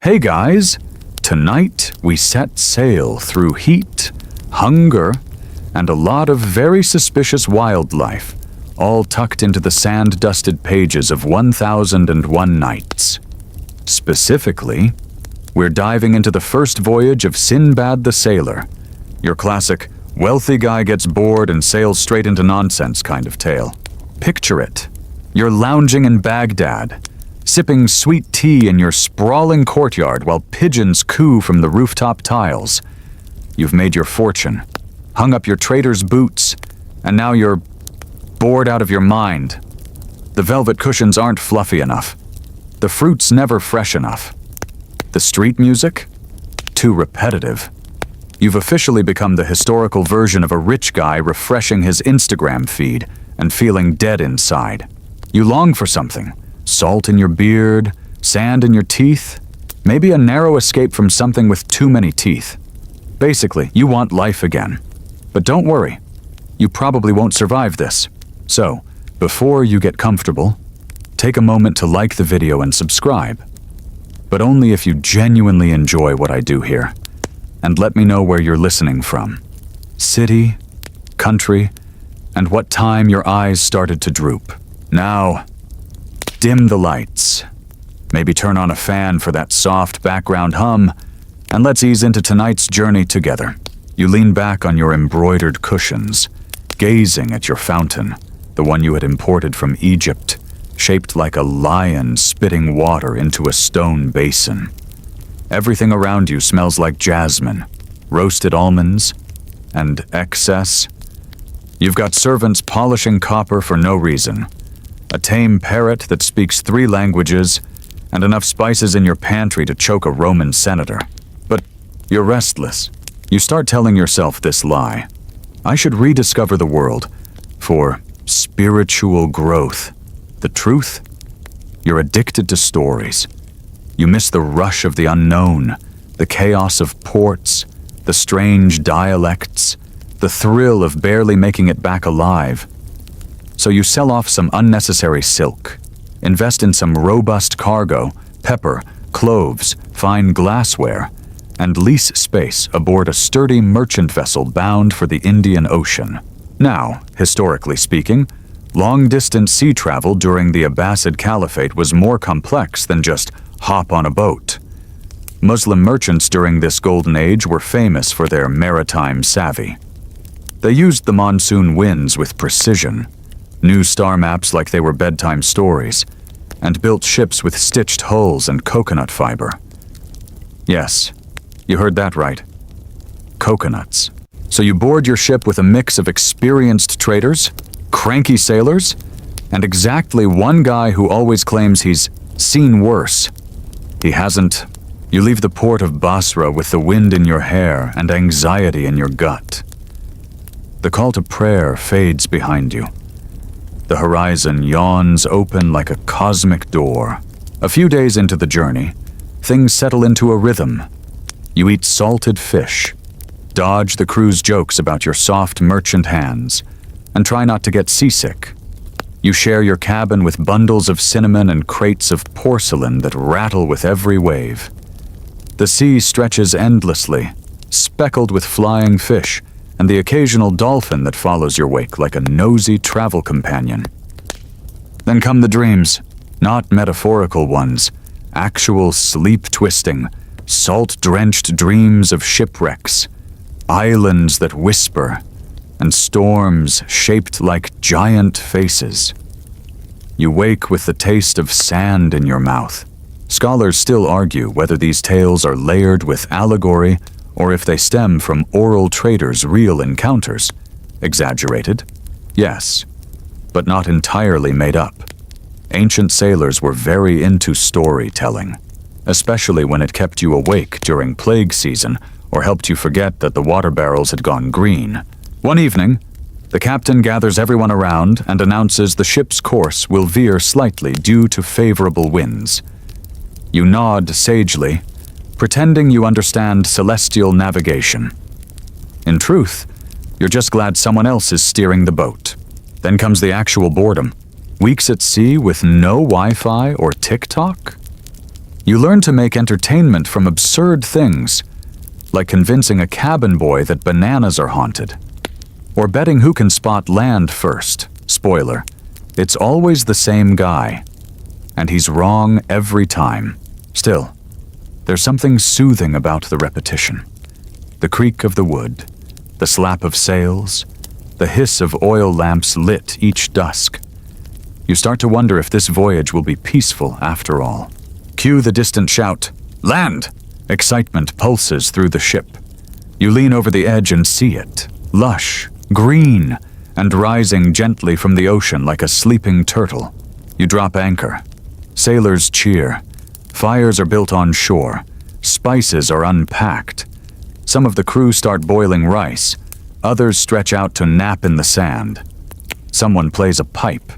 Hey guys, tonight we set sail through heat, hunger, and a lot of very suspicious wildlife, all tucked into the sand-dusted pages of 1001 Nights. Specifically, we're diving into the First Voyage of Sinbad the Sailor, your classic wealthy guy gets bored and sails straight into nonsense kind of tale. Picture it. You're lounging in Baghdad, sipping sweet tea in your sprawling courtyard while pigeons coo from the rooftop tiles. You've made your fortune, hung up your trader's boots, and now you're bored out of your mind. The velvet cushions aren't fluffy enough. The fruit's never fresh enough. The street music? Too repetitive. You've officially become the historical version of a rich guy refreshing his Instagram feed and feeling dead inside. You long for something. Salt in your beard, sand in your teeth, maybe a narrow escape from something with too many teeth. Basically, you want life again. But don't worry, you probably won't survive this. So, before you get comfortable, take a moment to like the video and subscribe. But only if you genuinely enjoy what I do here. And let me know where you're listening from. City, country, and what time your eyes started to droop. Now, dim the lights. Maybe turn on a fan for that soft background hum, and let's ease into tonight's journey together. You lean back on your embroidered cushions, gazing at your fountain, the one you had imported from Egypt, shaped like a lion spitting water into a stone basin. Everything around you smells like jasmine, roasted almonds, and excess. You've got servants polishing copper for no reason, a tame parrot that speaks 3 languages, and enough spices in your pantry to choke a Roman senator. But you're restless. You start telling yourself this lie. I should rediscover the world for spiritual growth. The truth? You're addicted to stories. You miss the rush of the unknown, the chaos of ports, the strange dialects, the thrill of barely making it back alive. So you sell off some unnecessary silk, invest in some robust cargo, pepper, cloves, fine glassware, and lease space aboard a sturdy merchant vessel bound for the Indian Ocean. Now, historically speaking, long-distance sea travel during the Abbasid Caliphate was more complex than just hop on a boat. Muslim merchants during this golden age were famous for their maritime savvy. They used the monsoon winds with precision, knew star maps like they were bedtime stories, and built ships with stitched hulls and coconut fiber. Yes, you heard that right. Coconuts. So you board your ship with a mix of experienced traders, cranky sailors, and exactly one guy who always claims he's seen worse. He hasn't. You leave the port of Basra with the wind in your hair and anxiety in your gut. The call to prayer fades behind you. The horizon yawns open like a cosmic door. A few days into the journey, things settle into a rhythm. You eat salted fish, dodge the crew's jokes about your soft merchant hands, and try not to get seasick. You share your cabin with bundles of cinnamon and crates of porcelain that rattle with every wave. The sea stretches endlessly, speckled with flying fish, and the occasional dolphin that follows your wake like a nosy travel companion. Then come the dreams, not metaphorical ones, actual sleep-twisting, salt-drenched dreams of shipwrecks, islands that whisper, and storms shaped like giant faces. You wake with the taste of sand in your mouth. Scholars still argue whether these tales are layered with allegory or if they stem from oral traders' real encounters. Exaggerated? Yes, but not entirely made up. Ancient sailors were very into storytelling, especially when it kept you awake during plague season or helped you forget that the water barrels had gone green. One evening, the captain gathers everyone around and announces the ship's course will veer slightly due to favorable winds. You nod sagely, pretending you understand celestial navigation. In truth, you're just glad someone else is steering the boat. Then comes the actual boredom. Weeks at sea with no Wi-Fi or TikTok? You learn to make entertainment from absurd things, like convincing a cabin boy that bananas are haunted, or betting who can spot land first. Spoiler, it's always the same guy, and he's wrong every time. Still, there's something soothing about the repetition. The creak of the wood, the slap of sails, the hiss of oil lamps lit each dusk. You start to wonder if this voyage will be peaceful after all. Cue the distant shout, "Land!" Excitement pulses through the ship. You lean over the edge and see it, lush, green, and rising gently from the ocean like a sleeping turtle. You drop anchor. Sailors cheer. Fires are built on shore. Spices are unpacked. Some of the crew start boiling rice. Others stretch out to nap in the sand. Someone plays a pipe.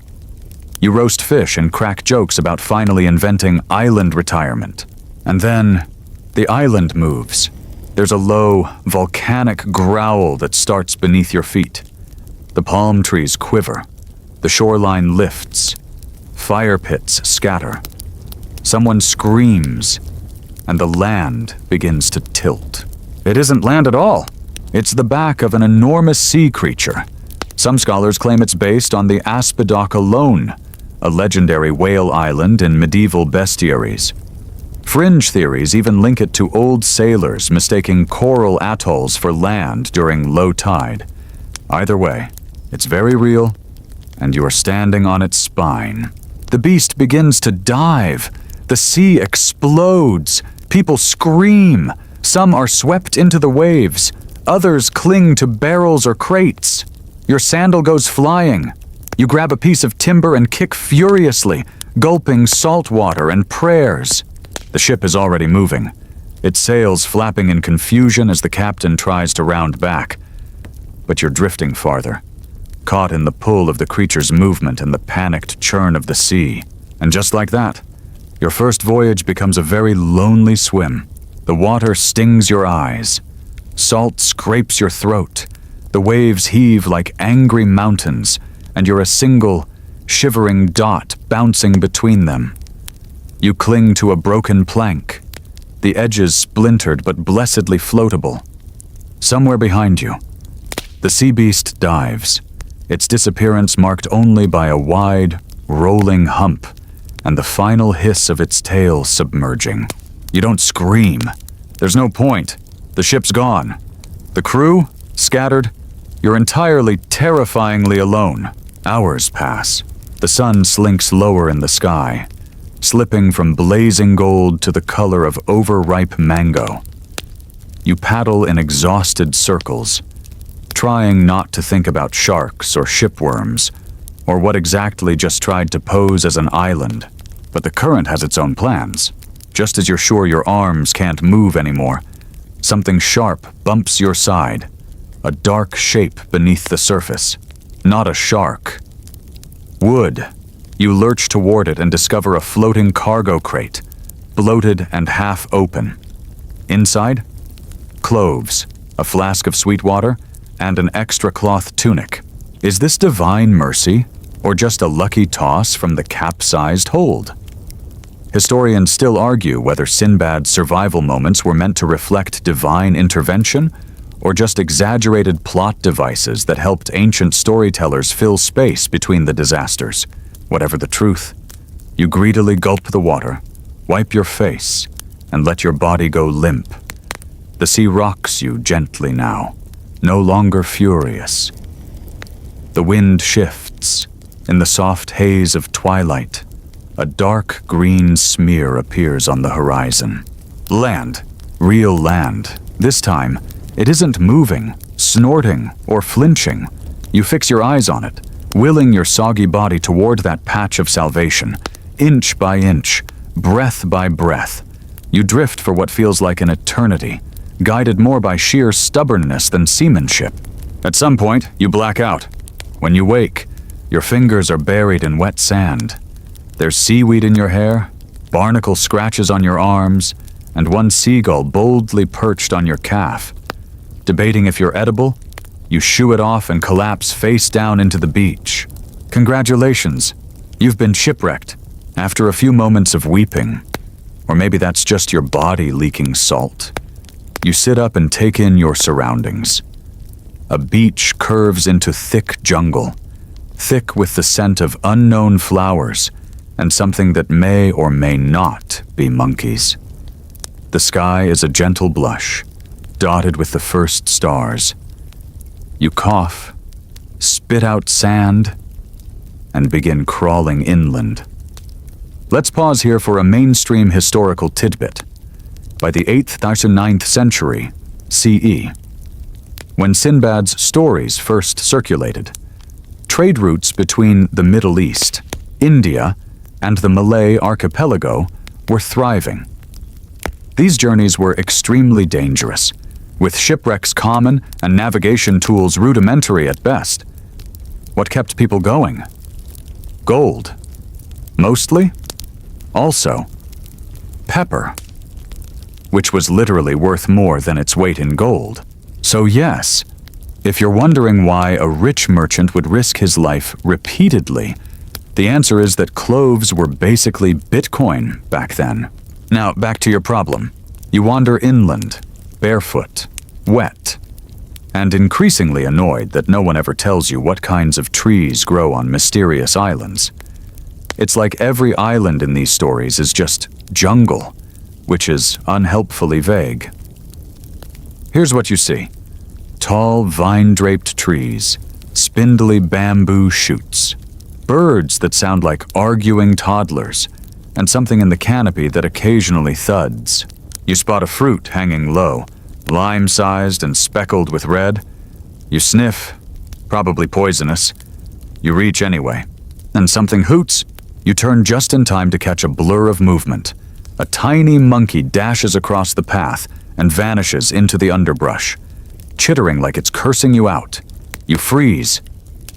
You roast fish and crack jokes about finally inventing island retirement. And then, the island moves. There's a low, volcanic growl that starts beneath your feet. The palm trees quiver. The shoreline lifts. Fire pits scatter. Someone screams, and the land begins to tilt. It isn't land at all. It's the back of an enormous sea creature. Some scholars claim it's based on the Aspidoc alone, a legendary whale island in medieval bestiaries. Fringe theories even link it to old sailors mistaking coral atolls for land during low tide. Either way, it's very real, and you are standing on its spine. The beast begins to dive. The sea explodes. People scream. Some are swept into the waves. Others cling to barrels or crates. Your sandal goes flying. You grab a piece of timber and kick furiously, gulping salt water and prayers. The ship is already moving, its sails flapping in confusion as the captain tries to round back. But you're drifting farther, caught in the pull of the creature's movement and the panicked churn of the sea. And just like that, your first voyage becomes a very lonely swim. The water stings your eyes. Salt scrapes your throat. The waves heave like angry mountains, and you're a single, shivering dot bouncing between them. You cling to a broken plank, the edges splintered but blessedly floatable. Somewhere behind you, the sea beast dives, its disappearance marked only by a wide, rolling hump and the final hiss of its tail submerging. You don't scream. There's no point. The ship's gone. The crew, scattered. You're entirely terrifyingly alone. Hours pass. The sun slinks lower in the sky, slipping from blazing gold to the color of overripe mango. You paddle in exhausted circles, trying not to think about sharks or shipworms, or what exactly just tried to pose as an island. But the current has its own plans. Just as you're sure your arms can't move anymore, something sharp bumps your side, a dark shape beneath the surface. Not a shark. Wood. You lurch toward it and discover a floating cargo crate, bloated and half open. Inside, cloves, a flask of sweet water, and an extra cloth tunic. Is this divine mercy, or just a lucky toss from the capsized hold? Historians still argue whether Sinbad's survival moments were meant to reflect divine intervention, or just exaggerated plot devices that helped ancient storytellers fill space between the disasters. Whatever the truth, you greedily gulp the water, wipe your face, and let your body go limp. The sea rocks you gently now, no longer furious. The wind shifts. In the soft haze of twilight, a dark green smear appears on the horizon. Land. Real land. This time, it isn't moving, snorting, or flinching. You fix your eyes on it, willing your soggy body toward that patch of salvation, inch by inch, breath by breath. You drift for what feels like an eternity, guided more by sheer stubbornness than seamanship. At some point, you black out. When you wake, your fingers are buried in wet sand. There's seaweed in your hair, barnacle scratches on your arms, and one seagull boldly perched on your calf. Debating if you're edible, you shoo it off and collapse face down into the beach. Congratulations, you've been shipwrecked. After a few moments of weeping, Or maybe that's just your body leaking salt. You sit up and take in your surroundings. A beach curves into thick jungle, thick with the scent of unknown flowers and something that may or may not be monkeys. The sky is a gentle blush, dotted with the first stars. You cough, spit out sand, and begin crawling inland. Let's pause here for a mainstream historical tidbit. By the 8th to 9th century CE, when Sinbad's stories first circulated, trade routes between the Middle East, India, and the Malay archipelago were thriving. These journeys were extremely dangerous, with shipwrecks common and navigation tools rudimentary at best. What kept people going? Gold. Mostly? Also, pepper, which was literally worth more than its weight in gold. So yes, if you're wondering why a rich merchant would risk his life repeatedly, the answer is that cloves were basically Bitcoin back then. Now, back to your problem. You wander inland, barefoot, wet, and increasingly annoyed that no one ever tells you what kinds of trees grow on mysterious islands. It's like every island in these stories is just jungle, which is unhelpfully vague. Here's what you see. Tall, vine-draped trees, spindly bamboo shoots, birds that sound like arguing toddlers, and something in the canopy that occasionally thuds. You spot a fruit hanging low, lime-sized and speckled with red. You sniff, probably poisonous. You reach anyway, and something hoots. You turn just in time to catch a blur of movement. A tiny monkey dashes across the path and vanishes into the underbrush, chittering like it's cursing you out. You freeze.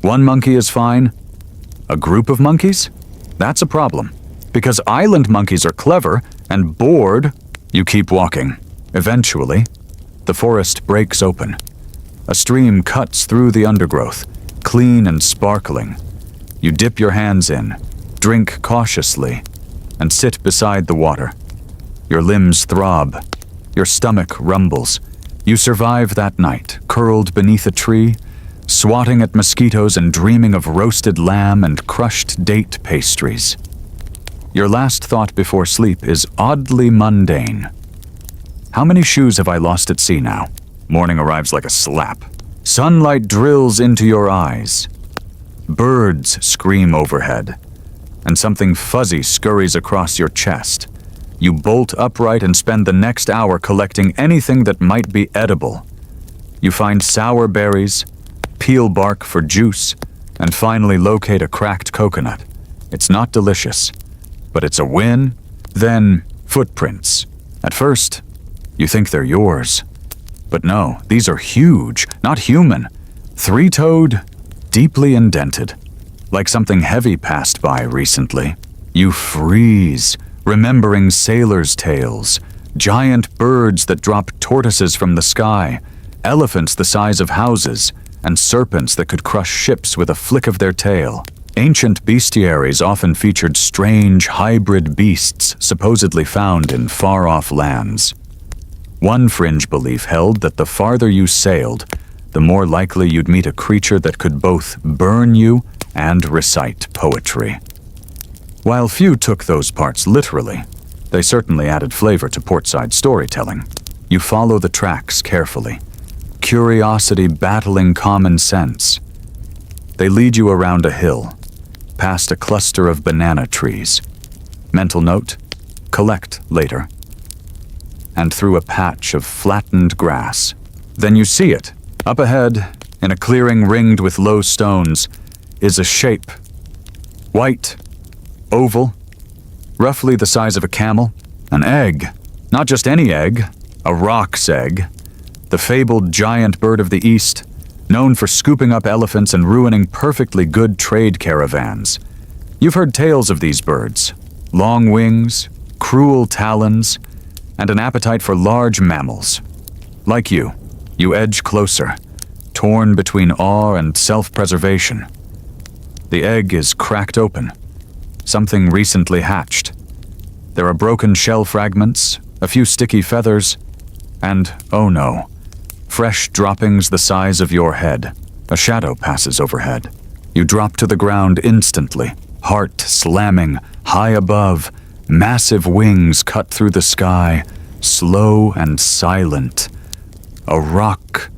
One monkey is fine. A group of monkeys? That's a problem. Because island monkeys are clever and bored, you keep walking. Eventually, the forest breaks open. A stream cuts through the undergrowth, clean and sparkling. You dip your hands in, drink cautiously, and sit beside the water. Your limbs throb. Your stomach rumbles. You survive that night, curled beneath a tree, swatting at mosquitoes and dreaming of roasted lamb and crushed date pastries. Your last thought before sleep is oddly mundane. How many shoes have I lost at sea now? Morning arrives like a slap. Sunlight drills into your eyes. Birds scream overhead, and something fuzzy scurries across your chest. You bolt upright and spend the next hour collecting anything that might be edible. You find sour berries, peel bark for juice, and finally locate a cracked coconut. It's not delicious, but it's a win. Then, footprints. At first, you think they're yours. But no, these are huge, not human. Three-toed, deeply indented. Like something heavy passed by recently. You freeze, remembering sailors' tales, giant birds that drop tortoises from the sky, elephants the size of houses, and serpents that could crush ships with a flick of their tail. Ancient bestiaries often featured strange hybrid beasts supposedly found in far-off lands. One fringe belief held that the farther you sailed, the more likely you'd meet a creature that could both burn you and recite poetry. While few took those parts literally, they certainly added flavor to portside storytelling. You follow the tracks carefully, curiosity battling common sense. They lead you around a hill, past a cluster of banana trees. Mental note, collect later. And through a patch of flattened grass. Then you see it. Up ahead, in a clearing ringed with low stones, is a shape. White, oval, roughly the size of a camel. An egg. Not just any egg, a roc's egg. The fabled giant bird of the East, known for scooping up elephants and ruining perfectly good trade caravans. You've heard tales of these birds. Long wings, cruel talons, and an appetite for large mammals. Like you edge closer, torn between awe and self-preservation. The egg is cracked open. Something recently hatched. There are broken shell fragments, a few sticky feathers, and, oh no, fresh droppings the size of your head. A shadow passes overhead. You drop to the ground instantly, heart slamming, high above, massive wings cut through the sky, slow and silent. A rock,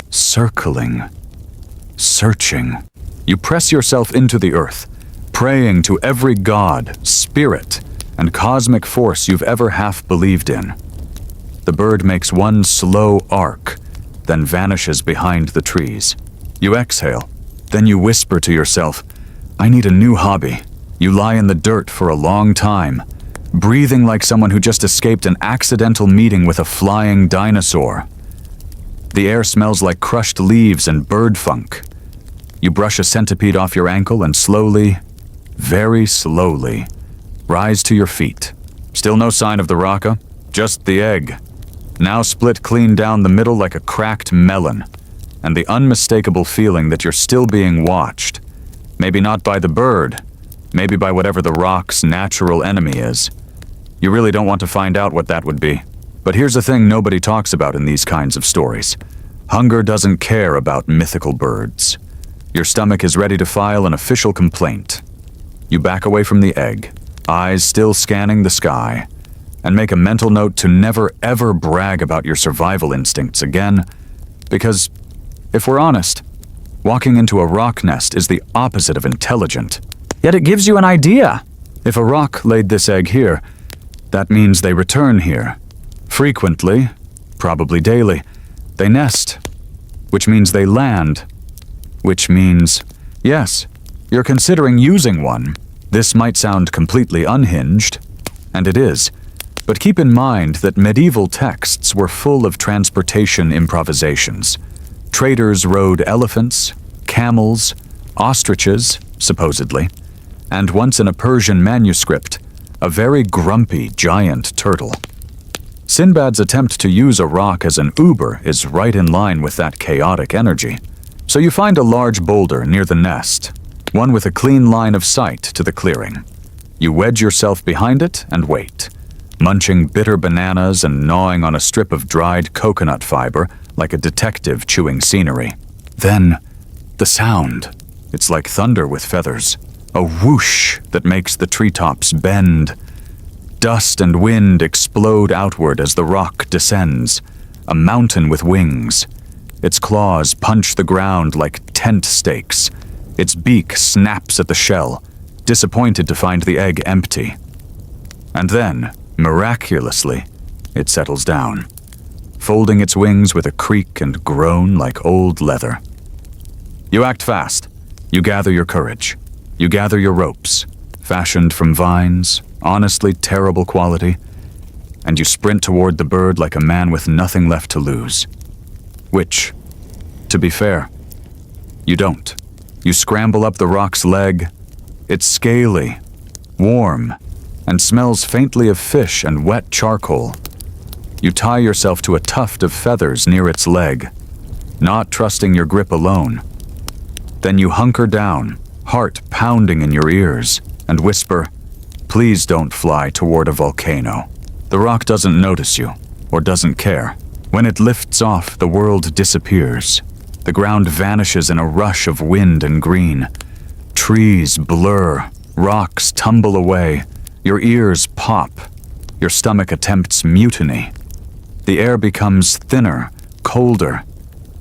circling, searching. You press yourself into the earth, praying to every god, spirit, and cosmic force you've ever half believed in. The bird makes one slow arc, then vanishes behind the trees. You exhale, then you whisper to yourself, "I need a new hobby." You lie in the dirt for a long time, breathing like someone who just escaped an accidental meeting with a flying dinosaur. The air smells like crushed leaves and bird funk. You brush a centipede off your ankle and slowly, very slowly, rise to your feet. Still no sign of the raka, just the egg. Now split clean down the middle like a cracked melon, and the unmistakable feeling that you're still being watched. Maybe not by the bird, maybe by whatever the rock's natural enemy is. You really don't want to find out what that would be. But here's a thing nobody talks about in these kinds of stories. Hunger doesn't care about mythical birds. Your stomach is ready to file an official complaint. You back away from the egg, eyes still scanning the sky, and make a mental note to never ever brag about your survival instincts again, because, if we're honest, walking into a rock nest is the opposite of intelligent. Yet it gives you an idea. If a rock laid this egg here, that means they return here. Frequently, probably daily, they nest, which means they land, which means, yes, you're considering using one. This might sound completely unhinged, and it is, but keep in mind that medieval texts were full of transportation improvisations. Traders rode elephants, camels, ostriches, supposedly, and once in a Persian manuscript, a very grumpy giant turtle. Sinbad's attempt to use a rock as an Uber is right in line with that chaotic energy. So you find a large boulder near the nest, one with a clean line of sight to the clearing. You wedge yourself behind it and wait, munching bitter bananas and gnawing on a strip of dried coconut fiber like a detective chewing scenery. Then, the sound. It's like thunder with feathers. A whoosh that makes the treetops bend. Dust and wind explode outward as the rock descends, a mountain with wings. Its claws punch the ground like tent stakes. Its beak snaps at the shell, disappointed to find the egg empty. And then, miraculously, it settles down, folding its wings with a creak and groan like old leather. You act fast. You gather your courage. You gather your ropes, fashioned from vines, honestly terrible quality, and you sprint toward the bird like a man with nothing left to lose. Which, to be fair, you don't. You scramble up the rock's leg. It's scaly, warm, and smells faintly of fish and wet charcoal. You tie yourself to a tuft of feathers near its leg, not trusting your grip alone. Then you hunker down, heart pounding in your ears, and whisper, "Please don't fly toward a volcano." The rock doesn't notice you, or doesn't care. When it lifts off, the world disappears. The ground vanishes in a rush of wind and green. Trees blur, rocks tumble away, your ears pop, your stomach attempts mutiny. The air becomes thinner, colder.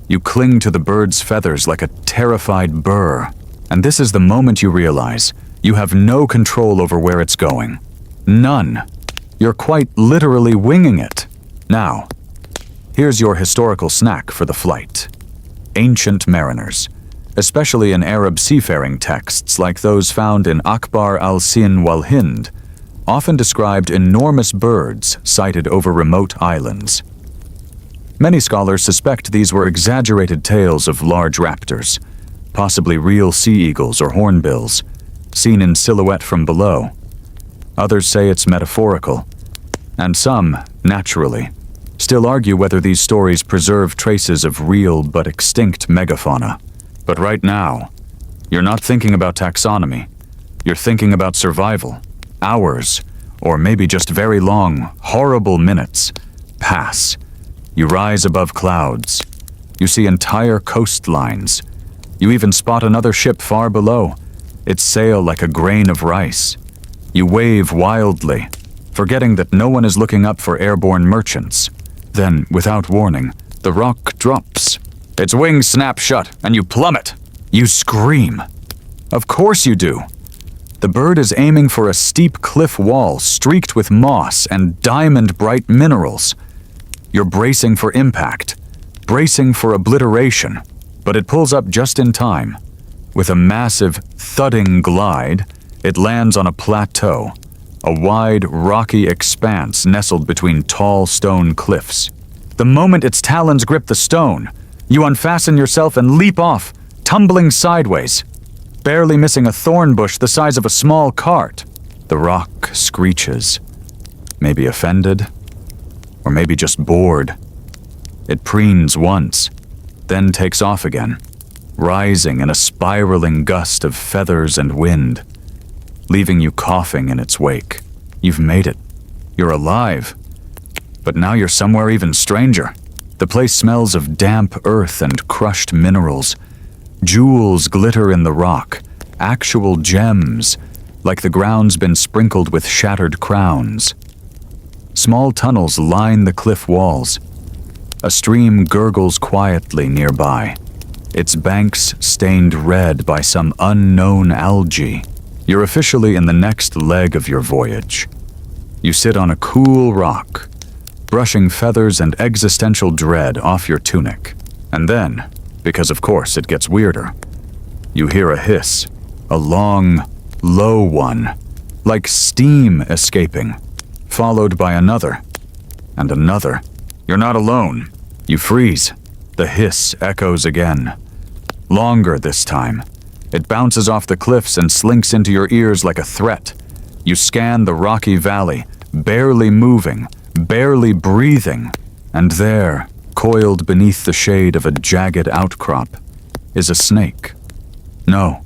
You cling to the bird's feathers like a terrified burr. And this is the moment you realize you have no control over where it's going. None. You're quite literally winging it. Now, here's your historical snack for the flight. Ancient mariners, especially in Arab seafaring texts like those found in Akbar al-Sin wal Hind, often described enormous birds sighted over remote islands. Many scholars suspect these were exaggerated tales of large raptors, possibly real sea eagles or hornbills, seen in silhouette from below. Others say it's metaphorical, and some, naturally, still argue whether these stories preserve traces of real but extinct megafauna. But right now, you're not thinking about taxonomy. You're thinking about survival. Hours, or maybe just very long, horrible minutes, pass. You rise above clouds. You see entire coastlines. You even spot another ship far below, its sail like a grain of rice. You wave wildly, forgetting that no one is looking up for airborne merchants. Then, without warning, the rock drops. Its wings snap shut, and you plummet. You scream. Of course you do. The bird is aiming for a steep cliff wall streaked with moss and diamond-bright minerals. You're bracing for impact, bracing for obliteration, but it pulls up just in time. With a massive, thudding glide, it lands on a plateau, a wide, rocky expanse nestled between tall stone cliffs. The moment its talons grip the stone, you unfasten yourself and leap off, tumbling sideways, barely missing a thorn bush the size of a small cart. The rock screeches, maybe offended, or maybe just bored. It preens once, then takes off again, rising in a spiraling gust of feathers and wind, leaving you coughing in its wake. You've made it. You're alive. But now you're somewhere even stranger. The place smells of damp earth and crushed minerals. Jewels glitter in the rock, actual gems, like the ground's been sprinkled with shattered crowns. Small tunnels line the cliff walls. A stream gurgles quietly nearby, its banks stained red by some unknown algae. You're officially in the next leg of your voyage. You sit on a cool rock, brushing feathers and existential dread off your tunic. And then, because of course it gets weirder, you hear a hiss, a long, low one, like steam escaping, followed by another, and another. You're not alone. You freeze. The hiss echoes again. Longer this time. It bounces off the cliffs and slinks into your ears like a threat. You scan the rocky valley, barely moving, barely breathing, and there, coiled beneath the shade of a jagged outcrop, is a snake. No,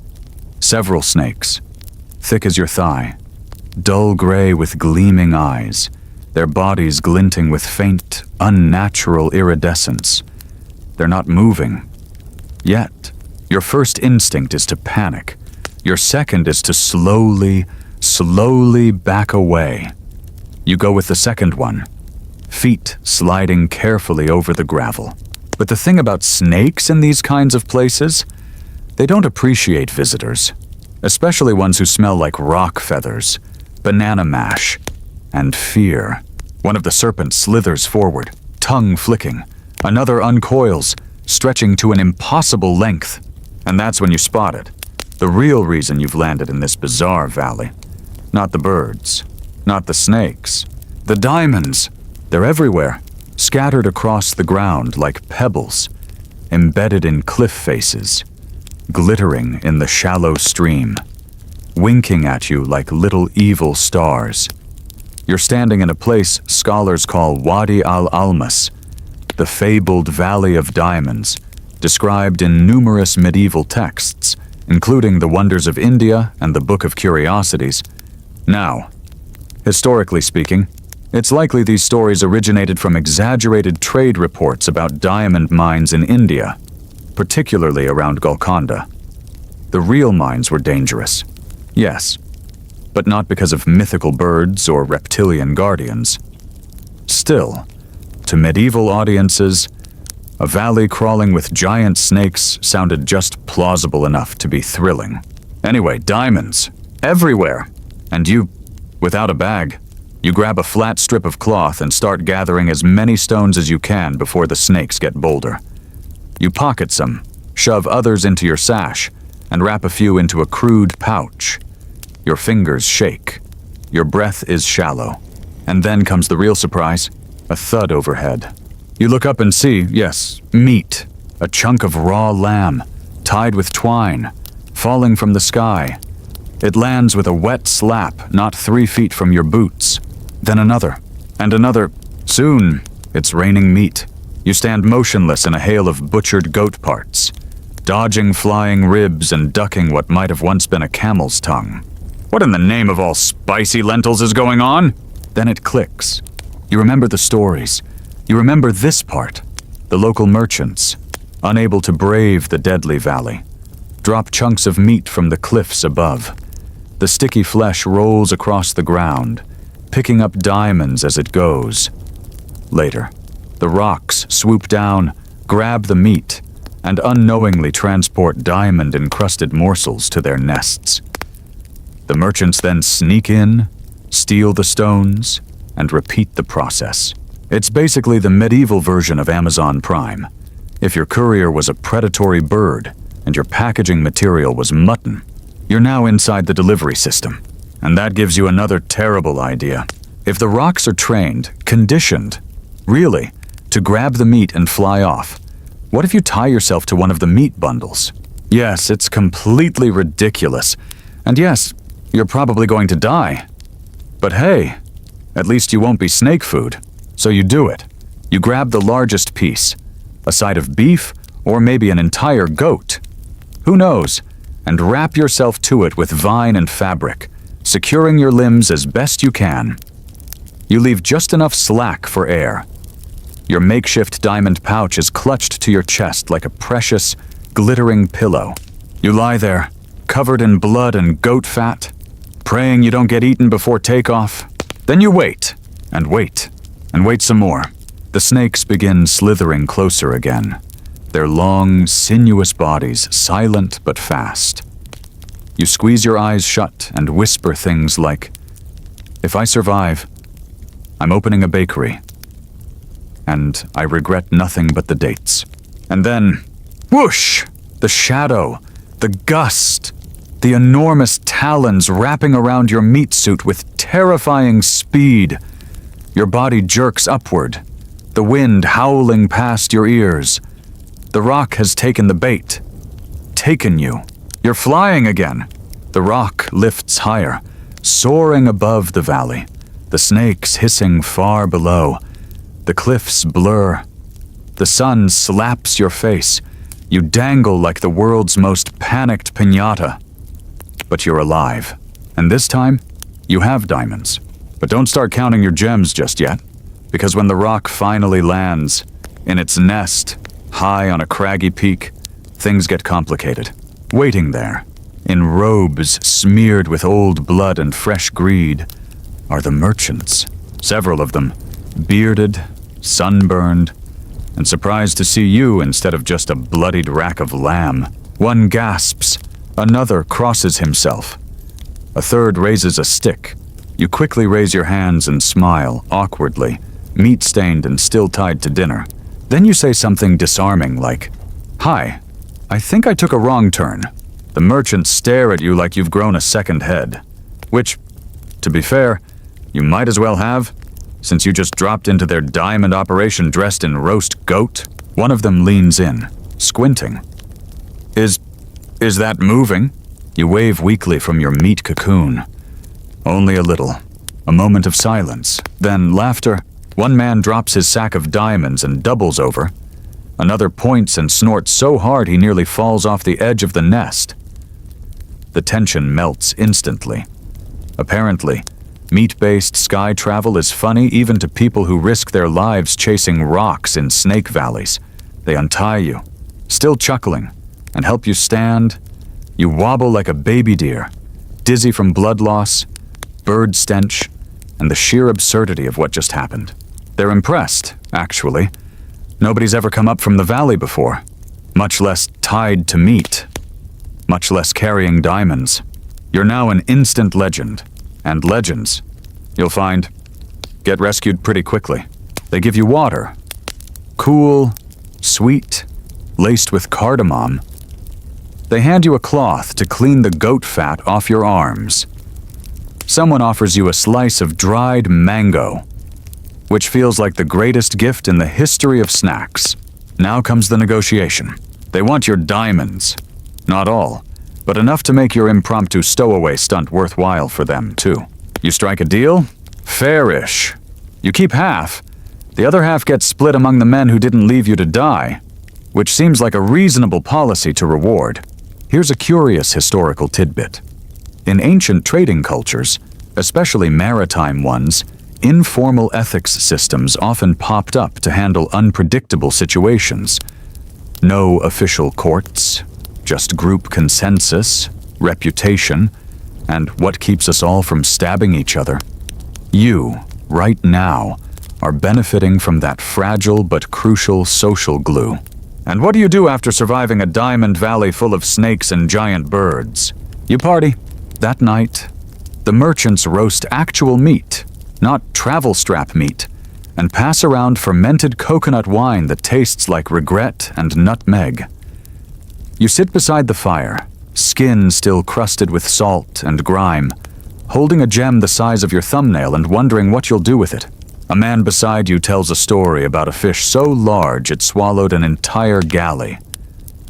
several snakes, thick as your thigh, dull gray with gleaming eyes, their bodies glinting with faint, unnatural iridescence. They're not moving. Yet, your first instinct is to panic. Your second is to slowly back away. You go with the second one, feet sliding carefully over the gravel. But the thing about snakes in these kinds of places, they don't appreciate visitors, especially ones who smell like rock feathers, banana mash, and fear. One of the serpents slithers forward, tongue flicking. Another uncoils, stretching to an impossible length. And that's when you spot it. The real reason you've landed in this bizarre valley. Not the birds, not the snakes. The diamonds! They're everywhere, scattered across the ground like pebbles, embedded in cliff faces, glittering in the shallow stream, winking at you like little evil stars. You're standing in a place scholars call Wadi al-Almas, the fabled Valley of Diamonds, described in numerous medieval texts, including the Wonders of India and the Book of Curiosities. Now, historically speaking, it's likely these stories originated from exaggerated trade reports about diamond mines in India, particularly around Golconda. The real mines were dangerous, yes, but not because of mythical birds or reptilian guardians. Still, to medieval audiences, a valley crawling with giant snakes sounded just plausible enough to be thrilling. Anyway, diamonds, everywhere. And you, without a bag, you grab a flat strip of cloth and start gathering as many stones as you can before the snakes get bolder. You pocket some, shove others into your sash, and wrap a few into a crude pouch. Your fingers shake. Your breath is shallow. And then comes the real surprise, a thud overhead. You look up and see, yes, meat, a chunk of raw lamb, tied with twine, falling from the sky. It lands with a wet slap not 3 feet from your boots. Then another, and another. Soon, it's raining meat. You stand motionless in a hail of butchered goat parts, dodging flying ribs and ducking what might have once been a camel's tongue. What in the name of all spicy lentils is going on? Then it clicks. You remember the stories. You remember this part. The local merchants, unable to brave the deadly valley, drop chunks of meat from the cliffs above. The sticky flesh rolls across the ground, picking up diamonds as it goes. Later, the rocks swoop down, grab the meat, and unknowingly transport diamond-encrusted morsels to their nests. The merchants then sneak in, steal the stones, and repeat the process. It's basically the medieval version of Amazon Prime. If your courier was a predatory bird and your packaging material was mutton, you're now inside the delivery system. And that gives you another terrible idea. If the rocks are trained, conditioned, really, to grab the meat and fly off, what if you tie yourself to one of the meat bundles? Yes, it's completely ridiculous. And yes, you're probably going to die. But hey, at least you won't be snake food. So you do it. You grab the largest piece, a side of beef or maybe an entire goat. Who knows? And wrap yourself to it with vine and fabric, securing your limbs as best you can. You leave just enough slack for air. Your makeshift diamond pouch is clutched to your chest like a precious, glittering pillow. You lie there, covered in blood and goat fat, praying you don't get eaten before takeoff. Then you wait, and wait, and wait some more. The snakes begin slithering closer again, their long, sinuous bodies silent but fast. You squeeze your eyes shut and whisper things like, "If I survive, I'm opening a bakery, and I regret nothing but the dates." And then, whoosh! The shadow, the gust, the enormous talons wrapping around your meat suit with terrifying speed. Your body jerks upward, the wind howling past your ears. The rock has taken the bait. Taken you. You're flying again. The rock lifts higher, soaring above the valley, the snakes hissing far below. The cliffs blur. The sun slaps your face. You dangle like the world's most panicked piñata. But you're alive. And this time, you have diamonds. But don't start counting your gems just yet, because when the rock finally lands, in its nest, high on a craggy peak, things get complicated. Waiting there, in robes smeared with old blood and fresh greed, are the merchants. Several of them, bearded, sunburned, and surprised to see you instead of just a bloodied rack of lamb. One gasps, another crosses himself. A third raises a stick. You quickly raise your hands and smile, awkwardly, meat-stained and still tied to dinner. Then you say something disarming like, "Hi, I think I took a wrong turn." The merchants stare at you like you've grown a second head. Which, to be fair, you might as well have, since you just dropped into their diamond operation dressed in roast goat. One of them leans in, squinting. Is that moving?" You wave weakly from your meat cocoon. Only a little. A moment of silence. Then laughter. One man drops his sack of diamonds and doubles over. Another points and snorts so hard he nearly falls off the edge of the nest. The tension melts instantly. Apparently, meat-based sky travel is funny even to people who risk their lives chasing rocks in snake valleys. They untie you, still chuckling, and help you stand. You wobble like a baby deer, dizzy from blood loss, bird stench, and the sheer absurdity of what just happened. They're impressed, actually. Nobody's ever come up from the valley before, much less tied to meat, much less carrying diamonds. You're now an instant legend, and legends, you'll find, get rescued pretty quickly. They give you water, cool, sweet, laced with cardamom. They hand you a cloth to clean the goat fat off your arms. Someone offers you a slice of dried mango, which feels like the greatest gift in the history of snacks. Now comes the negotiation. They want your diamonds. Not all, but enough to make your impromptu stowaway stunt worthwhile for them, too. You strike a deal? Fairish. You keep half. The other half gets split among the men who didn't leave you to die, which seems like a reasonable policy to reward. Here's a curious historical tidbit. In ancient trading cultures, especially maritime ones, informal ethics systems often popped up to handle unpredictable situations. No official courts, just group consensus, reputation, and what keeps us all from stabbing each other. You, right now, are benefiting from that fragile but crucial social glue. And what do you do after surviving a diamond valley full of snakes and giant birds? You party. That night, the merchants roast actual meat, not travel strap meat, and pass around fermented coconut wine that tastes like regret and nutmeg. You sit beside the fire, skin still crusted with salt and grime, holding a gem the size of your thumbnail and wondering what you'll do with it. A man beside you tells a story about a fish so large it swallowed an entire galley.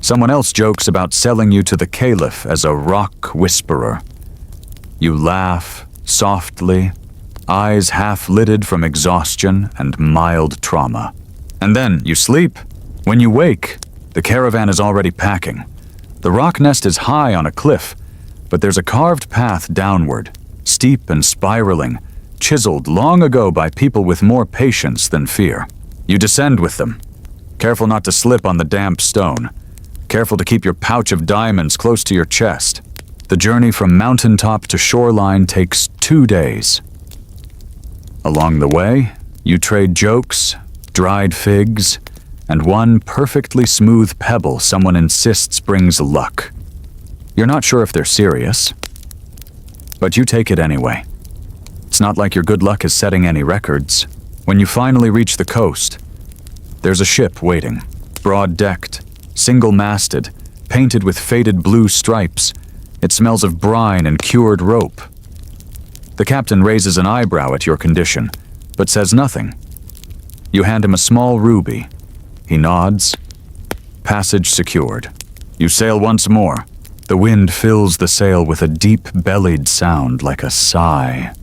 Someone else jokes about selling you to the caliph as a rock whisperer. You laugh, softly, eyes half-lidded from exhaustion and mild trauma. And then you sleep. When you wake, the caravan is already packing. The rock nest is high on a cliff, but there's a carved path downward, steep and spiraling, chiseled long ago by people with more patience than fear. You descend with them, careful not to slip on the damp stone, careful to keep your pouch of diamonds close to your chest. The journey from mountaintop to shoreline takes 2 days. Along the way, you trade jokes, dried figs, and one perfectly smooth pebble someone insists brings luck. You're not sure if they're serious, but you take it anyway. It's not like your good luck is setting any records. When you finally reach the coast, there's a ship waiting, broad-decked, single-masted, painted with faded blue stripes. It smells of brine and cured rope. The captain raises an eyebrow at your condition, but says nothing. You hand him a small ruby. He nods. Passage secured. You sail once more. The wind fills the sail with a deep-bellied sound like a sigh.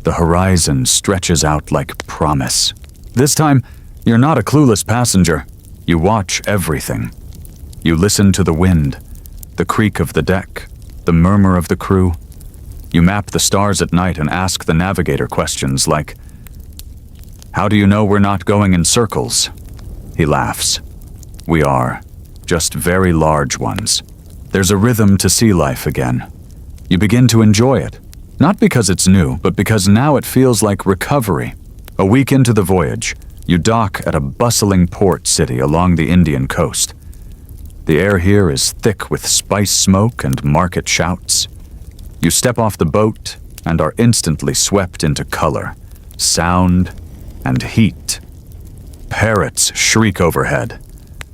The horizon stretches out like promise. This time, you're not a clueless passenger. You watch everything. You listen to the wind, the creak of the deck, the murmur of the crew. You map the stars at night and ask the navigator questions like, "How do you know we're not going in circles?" He laughs. We are, just very large ones. There's a rhythm to sea life again. You begin to enjoy it. Not because it's new, but because now it feels like recovery. A week into the voyage, you dock at a bustling port city along the Indian coast. The air here is thick with spice smoke and market shouts. You step off the boat and are instantly swept into color, sound, and heat. Parrots shriek overhead.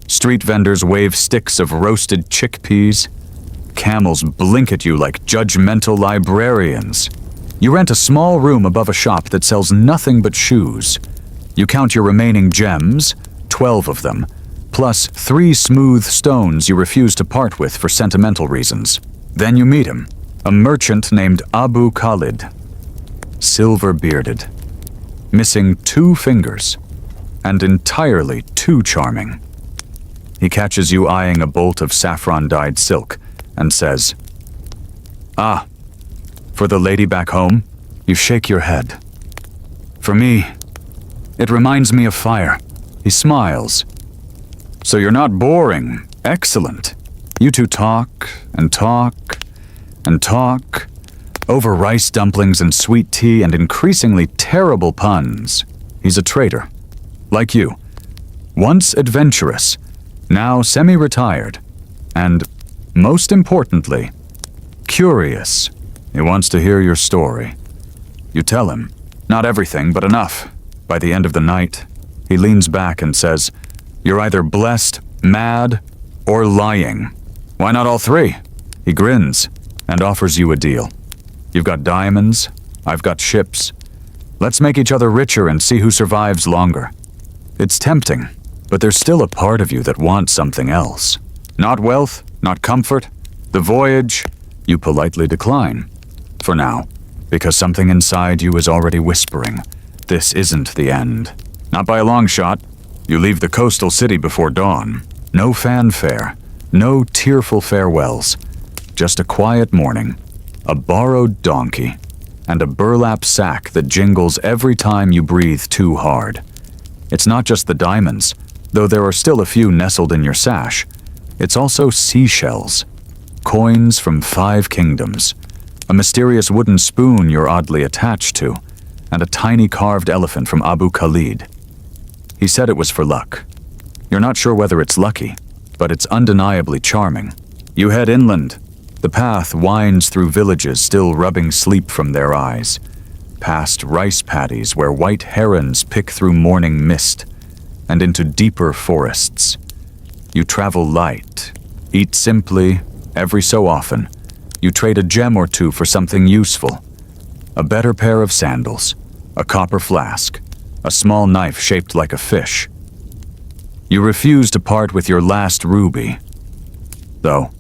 Street vendors wave sticks of roasted chickpeas. Camels blink at you like judgmental librarians. You rent a small room above a shop that sells nothing but shoes. You count your remaining gems, 12 of them, plus 3 smooth stones you refuse to part with for sentimental reasons. Then you meet him, a merchant named Abu Khalid. Silver-bearded, missing 2 fingers, and entirely too charming. He catches you eyeing a bolt of saffron-dyed silk and says, "Ah, for the lady back home?" You shake your head. "For me, it reminds me of fire." He smiles. "So you're not boring. Excellent." You two talk and talk and talk, over rice dumplings and sweet tea and increasingly terrible puns. He's a trader, like you. Once adventurous, now semi-retired, and, most importantly, curious. He wants to hear your story. You tell him, not everything, but enough. By the end of the night, he leans back and says, "You're either blessed, mad, or lying. Why not all 3? He grins and offers you a deal. You've got diamonds, I've got ships. Let's make each other richer and see who survives longer. It's tempting, but there's still a part of you that wants something else. Not wealth, not comfort. The voyage, you politely decline. For now, because something inside you is already whispering, this isn't the end. Not by a long shot. You leave the coastal city before dawn. No fanfare, no tearful farewells. Just a quiet morning. a borrowed donkey, and a burlap sack that jingles every time you breathe too hard. It's not just the diamonds, though there are still a few nestled in your sash. It's also seashells, coins from 5 kingdoms, a mysterious wooden spoon you're oddly attached to, and a tiny carved elephant from Abu Khalid. He said it was for luck. You're not sure whether it's lucky, but it's undeniably charming. You head inland. The path winds through villages still rubbing sleep from their eyes, past rice paddies where white herons pick through morning mist, and into deeper forests. You travel light, eat simply, every so often. You trade a gem or two for something useful. A better pair of sandals, a copper flask, a small knife shaped like a fish. You refuse to part with your last ruby, though.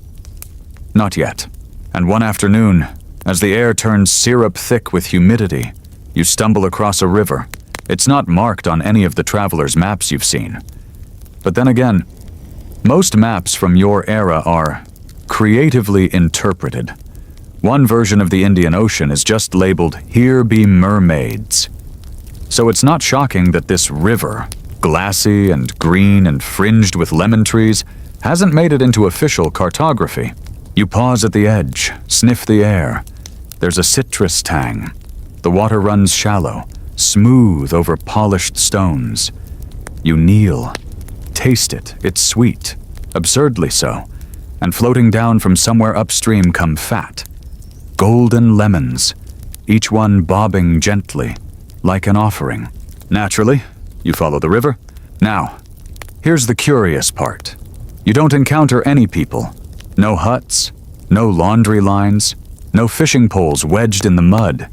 Not yet. And one afternoon, as the air turns syrup thick with humidity, you stumble across a river. It's not marked on any of the traveler's maps you've seen. But then again, most maps from your era are creatively interpreted. One version of the Indian Ocean is just labeled, "Here be mermaids." So it's not shocking that this river, glassy and green and fringed with lemon trees, hasn't made it into official cartography. You pause at the edge, sniff the air. There's a citrus tang. The water runs shallow, smooth over polished stones. You kneel, taste it. It's sweet, absurdly so. And floating down from somewhere upstream come fat, golden lemons, each one bobbing gently, like an offering. Naturally, you follow the river. Now, here's the curious part. You don't encounter any people. No huts, no laundry lines, no fishing poles wedged in the mud.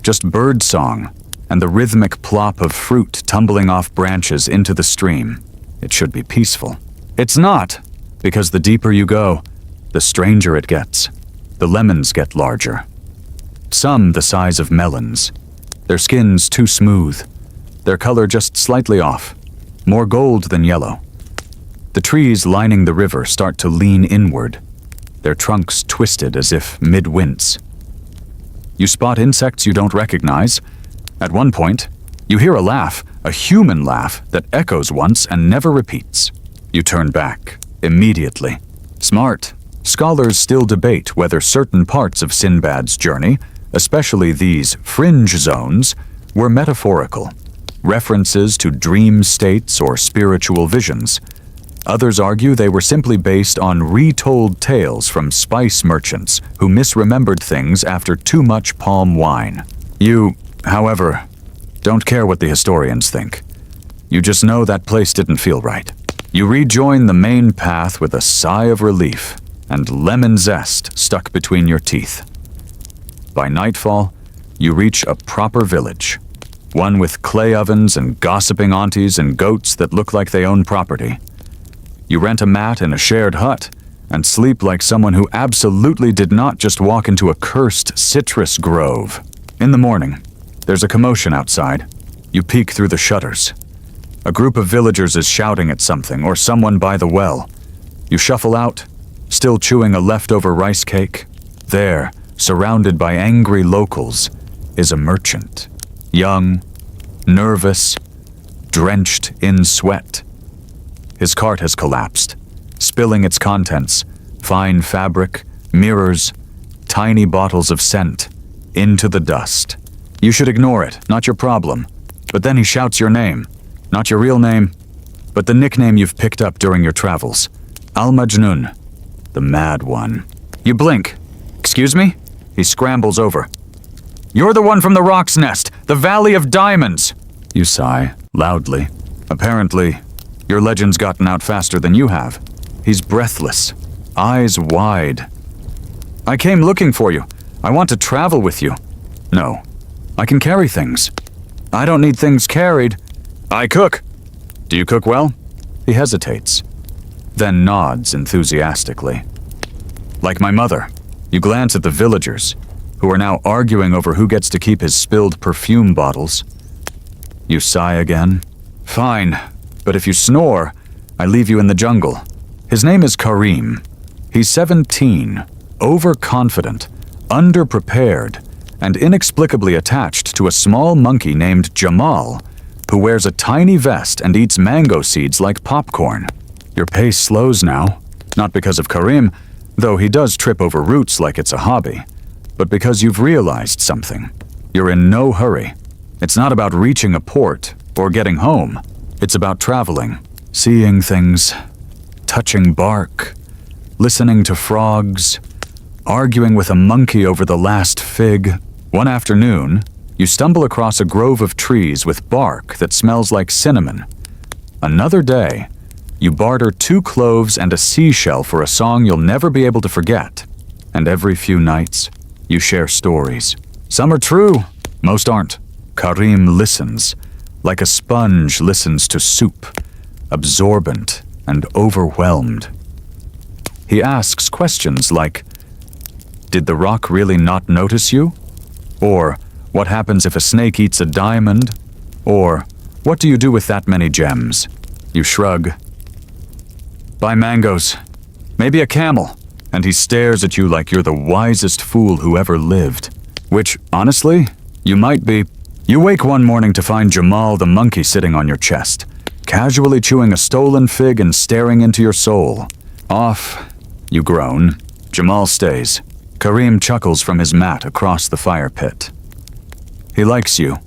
Just bird song and the rhythmic plop of fruit tumbling off branches into the stream. It should be peaceful. It's not, because the deeper you go, the stranger it gets. The lemons get larger. Some the size of melons. Their skins too smooth. Their color just slightly off. More gold than yellow. The trees lining the river start to lean inward, their trunks twisted as if mid-wince. You spot insects you don't recognize. At one point, you hear a laugh, a human laugh that echoes once and never repeats. You turn back, immediately. Smart. Scholars still debate whether certain parts of Sinbad's journey, especially these fringe zones, were metaphorical, references to dream states or spiritual visions. Others argue they were simply based on retold tales from spice merchants who misremembered things after too much palm wine. You, however, don't care what the historians think. You just know that place didn't feel right. You rejoin the main path with a sigh of relief and lemon zest stuck between your teeth. By nightfall, you reach a proper village, one with clay ovens and gossiping aunties and goats that look like they own property. You rent a mat in a shared hut and sleep like someone who absolutely did not just walk into a cursed citrus grove. In the morning, there's a commotion outside. You peek through the shutters. A group of villagers is shouting at something or someone by the well. You shuffle out, still chewing a leftover rice cake. There, surrounded by angry locals, is a merchant. Young, nervous, drenched in sweat. His cart has collapsed, spilling its contents, fine fabric, mirrors, tiny bottles of scent, into the dust. You should ignore it, not your problem. But then he shouts your name. Not your real name, but the nickname you've picked up during your travels. Al-Majnun, the mad one. You blink. Excuse me? He scrambles over. You're the one from the Rock's Nest, the Valley of Diamonds! You sigh, loudly. Apparently, your legend's gotten out faster than you have. He's breathless, eyes wide. I came looking for you. I want to travel with you. No, I can carry things. I don't need things carried. I cook. Do you cook well? He hesitates, then nods enthusiastically. Like my mother, you glance at the villagers, who are now arguing over who gets to keep his spilled perfume bottles. You sigh again. Fine. But if you snore, I leave you in the jungle. His name is Karim. He's 17, overconfident, underprepared, and inexplicably attached to a small monkey named Jamal, who wears a tiny vest and eats mango seeds like popcorn. Your pace slows now, not because of Karim, though he does trip over roots like it's a hobby, but because you've realized something. You're in no hurry. It's not about reaching a port or getting home. It's about traveling, seeing things, touching bark, listening to frogs, arguing with a monkey over the last fig. One afternoon, you stumble across a grove of trees with bark that smells like cinnamon. Another day, you barter 2 cloves and a seashell for a song you'll never be able to forget. And every few nights, you share stories. Some are true, most aren't. Karim listens, like a sponge listens to soup, absorbent and overwhelmed. He asks questions like, "Did the rock really not notice you?" Or, "What happens if a snake eats a diamond?" Or, "What do you do with that many gems?" You shrug. "Buy mangoes. Maybe a camel." And he stares at you like you're the wisest fool who ever lived. Which, honestly, you might be. You wake one morning to find Jamal the monkey sitting on your chest, casually chewing a stolen fig and staring into your soul. "Off," you groan. Jamal stays. Karim chuckles from his mat across the fire pit. "He likes you."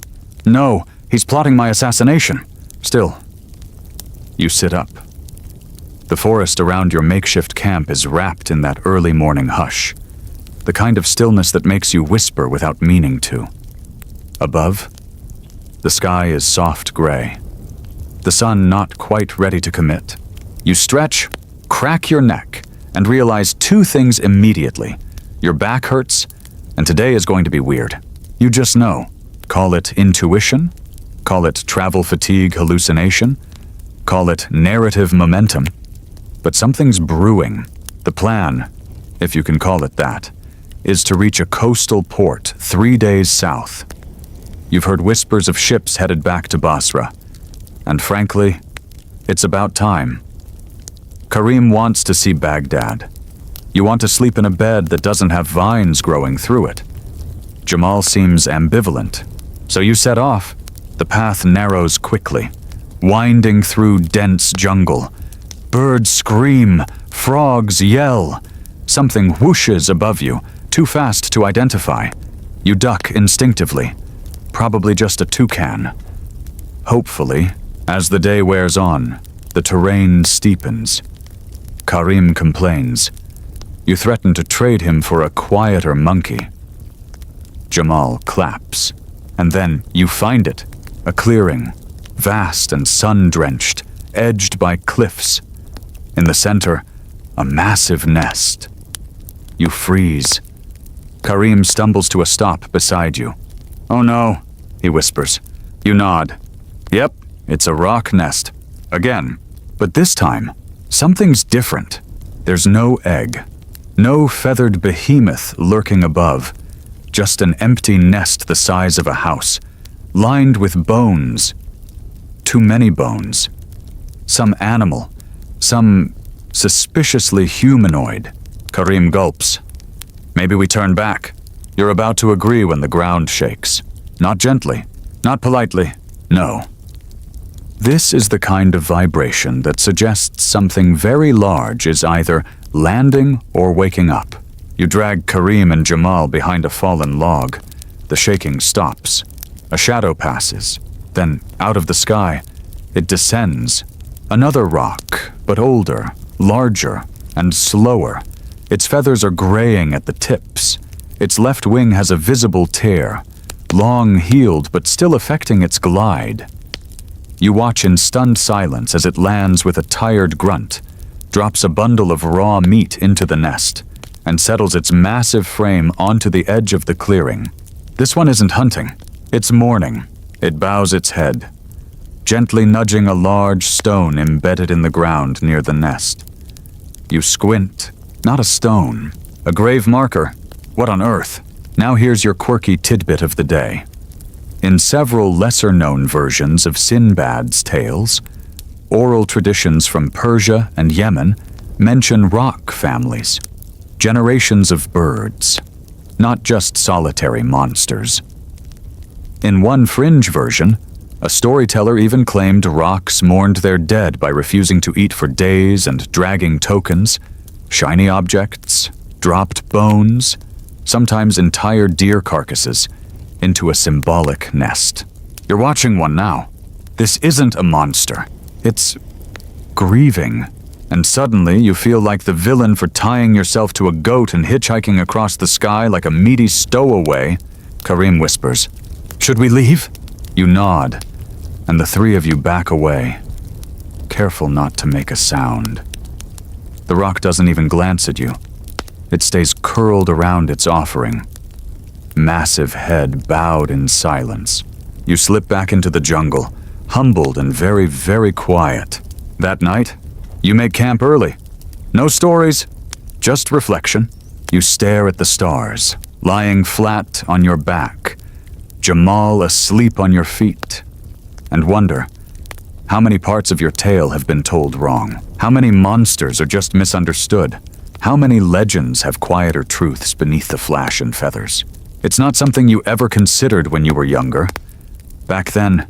"No, he's plotting my assassination." "Still." You sit up. The forest around your makeshift camp is wrapped in that early morning hush, the kind of stillness that makes you whisper without meaning to. Above, the sky is soft gray, the sun not quite ready to commit. You stretch, crack your neck, and realize 2 things immediately. Your back hurts, and today is going to be weird. You just know. Call it intuition, call it travel fatigue hallucination, call it narrative momentum. But something's brewing. The plan, if you can call it that, is to reach a coastal port 3 days south. You've heard whispers of ships headed back to Basra, and frankly, it's about time. Karim wants to see Baghdad. You want to sleep in a bed that doesn't have vines growing through it. Jamal seems ambivalent, so you set off. The path narrows quickly, winding through dense jungle. Birds scream, frogs yell. Something whooshes above you, too fast to identify. You duck instinctively, probably just a toucan. Hopefully, as the day wears on, the terrain steepens. Karim complains. You threaten to trade him for a quieter monkey. Jamal claps, and then you find it, a clearing, vast and sun-drenched, edged by cliffs. In the center, a massive nest. You freeze. Karim stumbles to a stop beside you. "Oh no," he whispers. You nod. "Yep, it's a rock nest. Again. But this time, something's different. There's no egg. No feathered behemoth lurking above. Just an empty nest the size of a house, lined with bones. Too many bones. Some animal. Some suspiciously humanoid. Karim gulps. "Maybe we turn back." You're about to agree when the ground shakes. Not gently. Not politely. No. This is the kind of vibration that suggests something very large is either landing or waking up. You drag Karim and Jamal behind a fallen log. The shaking stops. A shadow passes. Then, out of the sky, it descends. Another rock, but older, larger, and slower. Its feathers are graying at the tips. Its left wing has a visible tear, long healed but still affecting its glide. You watch in stunned silence as it lands with a tired grunt, drops a bundle of raw meat into the nest, and settles its massive frame onto the edge of the clearing. This one isn't hunting. It's mourning. It bows its head, gently nudging a large stone embedded in the ground near the nest. You squint. Not a stone. A grave marker. What on earth? Now here's your quirky tidbit of the day. In several lesser-known versions of Sinbad's tales, oral traditions from Persia and Yemen mention rock families, generations of birds. not just solitary monsters. In one fringe version, a storyteller even claimed rocks mourned their dead by refusing to eat for days and dragging tokens, shiny objects, dropped bones, sometimes entire deer carcasses, into a symbolic nest. You're watching one now. This isn't a monster. It's grieving. And suddenly you feel like the villain for tying yourself to a goat and hitchhiking across the sky like a meaty stowaway. Karim whispers, "Should we leave?" You nod, and the three of you back away, careful not to make a sound. The rock doesn't even glance at you. It stays curled around its offering, massive head bowed in silence. You slip back into the jungle, humbled and very, very quiet. That night, you make camp early. No stories, just reflection. You stare at the stars, lying flat on your back, Jamal asleep on your feet, and wonder how many parts of your tale have been told wrong. How many monsters are just misunderstood? How many legends have quieter truths beneath the flash and feathers? It's not something you ever considered when you were younger. Back then,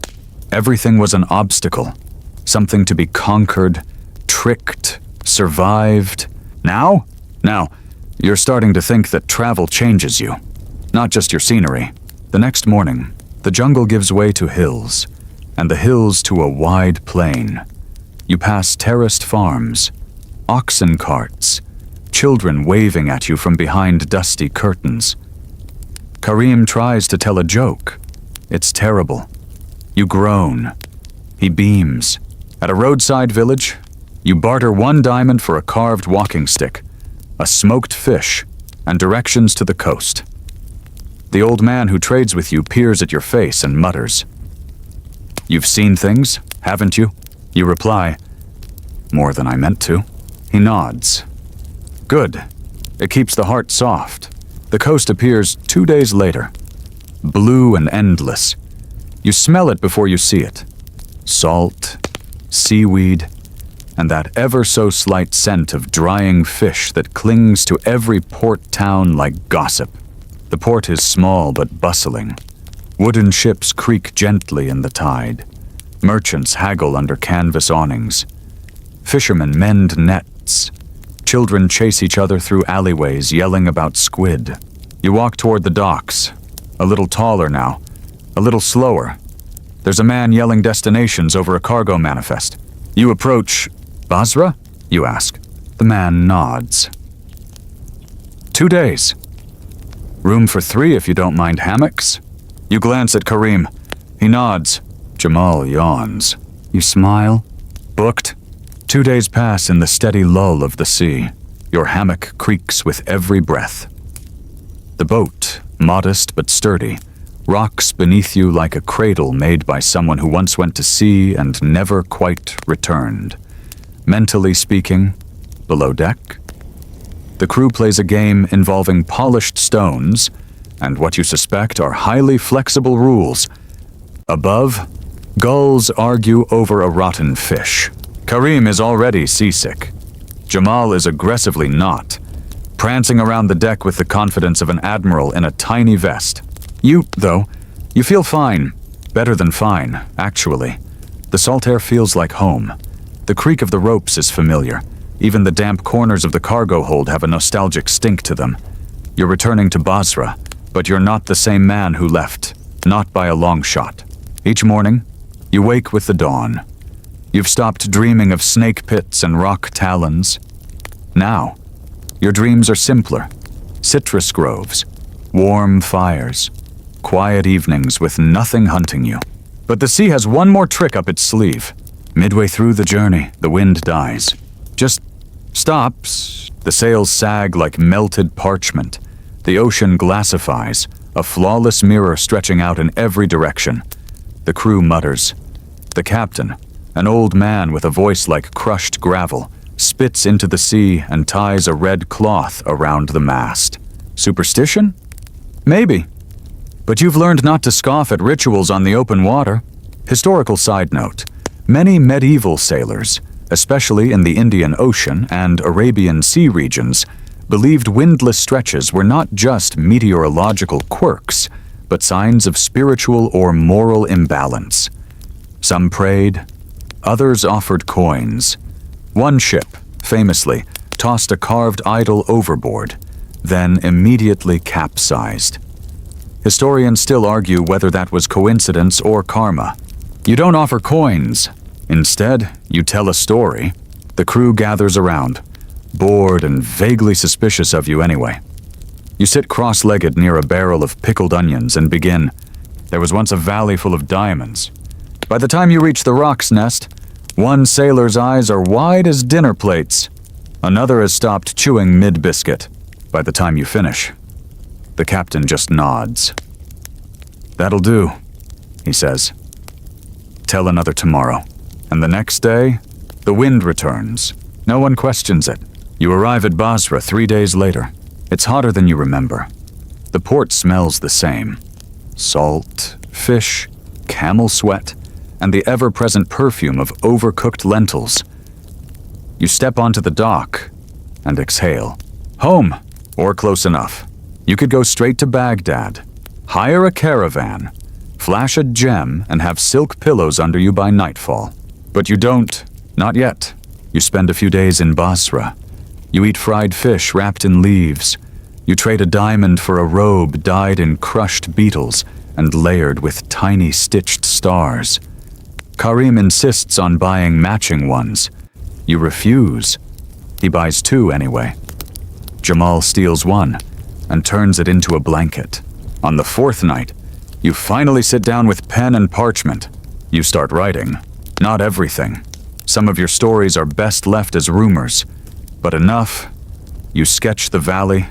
everything was an obstacle, something to be conquered, tricked, survived. Now, you're starting to think that travel changes you, not just your scenery. The next morning, the jungle gives way to hills, and the hills to a wide plain. You pass terraced farms, oxen carts, children waving at you from behind dusty curtains. Karim tries to tell a joke. It's terrible. You groan. He beams. At a roadside village, you barter 1 diamond for a carved walking stick, a smoked fish, and directions to the coast. The old man who trades with you peers at your face and mutters, "You've seen things, haven't you?" You reply, "More than I meant to." He nods. Good. It keeps the heart soft. The coast appears 2 days later, blue and endless. You smell it before you see it. Salt, seaweed, and that ever so slight scent of drying fish that clings to every port town like gossip. The port is small but bustling. Wooden ships creak gently in the tide. Merchants haggle under canvas awnings. Fishermen mend nets. Children chase each other through alleyways yelling about squid. You walk toward the docks, a little taller now, a little slower. There's a man yelling destinations over a cargo manifest. You approach. "Basra?" you ask. The man nods. 2 days. Room for 3 if you don't mind hammocks. You glance at Karim. He nods. Jamal yawns. You smile. Booked. 2 days pass in the steady lull of the sea. Your hammock creaks with every breath. The boat, modest but sturdy, rocks beneath you like a cradle made by someone who once went to sea and never quite returned. Mentally speaking, below deck, the crew plays a game involving polished stones and what you suspect are highly flexible rules. Above, gulls argue over a rotten fish. Karim is already seasick. Jamal is aggressively not, prancing around the deck with the confidence of an admiral in a tiny vest. You, though, you feel fine. Better than fine, actually. The salt air feels like home. The creak of the ropes is familiar. Even the damp corners of the cargo hold have a nostalgic stink to them. You're returning to Basra, but you're not the same man who left, not by a long shot. Each morning, you wake with the dawn. You've stopped dreaming of snake pits and rock talons. Now, your dreams are simpler. Citrus groves, warm fires, quiet evenings with nothing hunting you. But the sea has one more trick up its sleeve. Midway through the journey, the wind dies. Just stops. The sails sag like melted parchment. The ocean glassifies, a flawless mirror stretching out in every direction. The crew mutters. The captain, an old man with a voice like crushed gravel, spits into the sea and ties a red cloth around the mast. Superstition? Maybe. But you've learned not to scoff at rituals on the open water. Historical side note. Many medieval sailors, especially in the Indian Ocean and Arabian Sea regions, believed windless stretches were not just meteorological quirks, but signs of spiritual or moral imbalance. Some prayed, others offered coins. One ship, famously, tossed a carved idol overboard, then immediately capsized. Historians still argue whether that was coincidence or karma. You don't offer coins. Instead, you tell a story. The crew gathers around, bored and vaguely suspicious of you anyway. You sit cross-legged near a barrel of pickled onions and begin, "There was once a valley full of diamonds." By the time you reach the roc's nest, one sailor's eyes are wide as dinner plates. Another has stopped chewing mid-biscuit. By the time you finish, the captain just nods. "That'll do," he says. "Tell another tomorrow." And the next day, the wind returns. No one questions it. You arrive at Basra 3 days later. It's hotter than you remember. The port smells the same. Salt, fish, camel sweat, and the ever-present perfume of overcooked lentils. You step onto the dock and exhale. Home, or close enough. You could go straight to Baghdad, hire a caravan, flash a gem, and have silk pillows under you by nightfall. But you don't. Not yet. You spend a few days in Basra. You eat fried fish wrapped in leaves. You trade a diamond for a robe dyed in crushed beetles and layered with tiny stitched stars. Karim insists on buying matching ones. You refuse. He buys 2 anyway. Jamal steals one and turns it into a blanket. On the 4th night, you finally sit down with pen and parchment. You start writing. Not everything. Some of your stories are best left as rumors, but enough. You sketch the valley,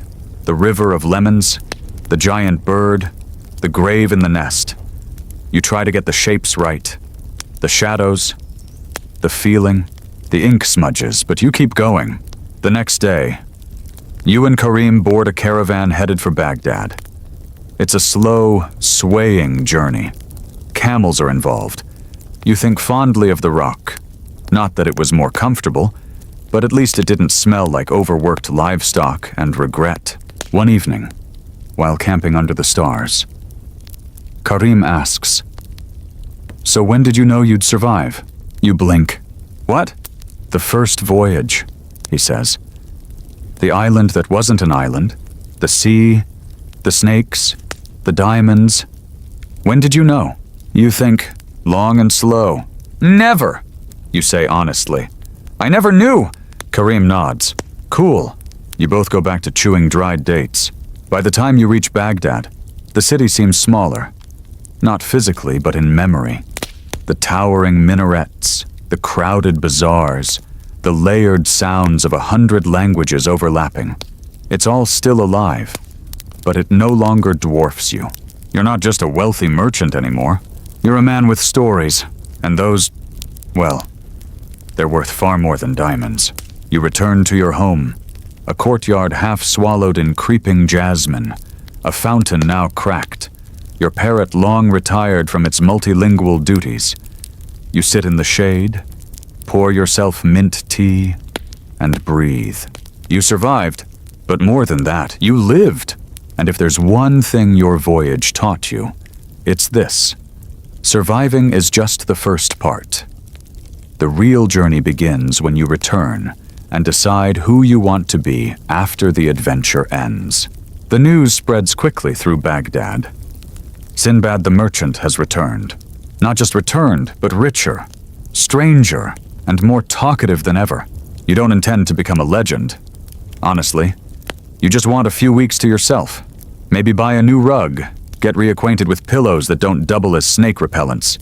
the river of lemons, the giant bird, the grave in the nest. You try to get the shapes right, the shadows, the feeling, the ink smudges, but you keep going. The next day, you and Karim board a caravan headed for Baghdad. It's a slow, swaying journey. Camels are involved. You think fondly of the rock. Not that it was more comfortable, but at least it didn't smell like overworked livestock and regret. One evening, while camping under the stars, Karim asks, "So when did you know you'd survive?" You blink. "What?" "The first voyage," he says. "The island that wasn't an island, the sea, the snakes, the diamonds. When did you know?" You think, long and slow. "Never," you say honestly. "I never knew." Karim nods. "Cool." You both go back to chewing dried dates. By the time you reach Baghdad, the city seems smaller. Not physically, but in memory. The towering minarets, the crowded bazaars, the layered sounds of 100 languages overlapping. It's all still alive, but it no longer dwarfs you. You're not just a wealthy merchant anymore. You're a man with stories, and those, well, they're worth far more than diamonds. You return to your home, a courtyard half swallowed in creeping jasmine, a fountain now cracked, your parrot long retired from its multilingual duties. You sit in the shade, pour yourself mint tea, and breathe. You survived, but more than that, you lived. And if there's one thing your voyage taught you, it's this. Surviving is just the first part. The real journey begins when you return and decide who you want to be after the adventure ends. The news spreads quickly through Baghdad. Sinbad the merchant has returned. Not just returned, but richer, stranger, and more talkative than ever. You don't intend to become a legend. Honestly, you just want a few weeks to yourself. Maybe buy a new rug, get reacquainted with pillows that don't double as snake repellents.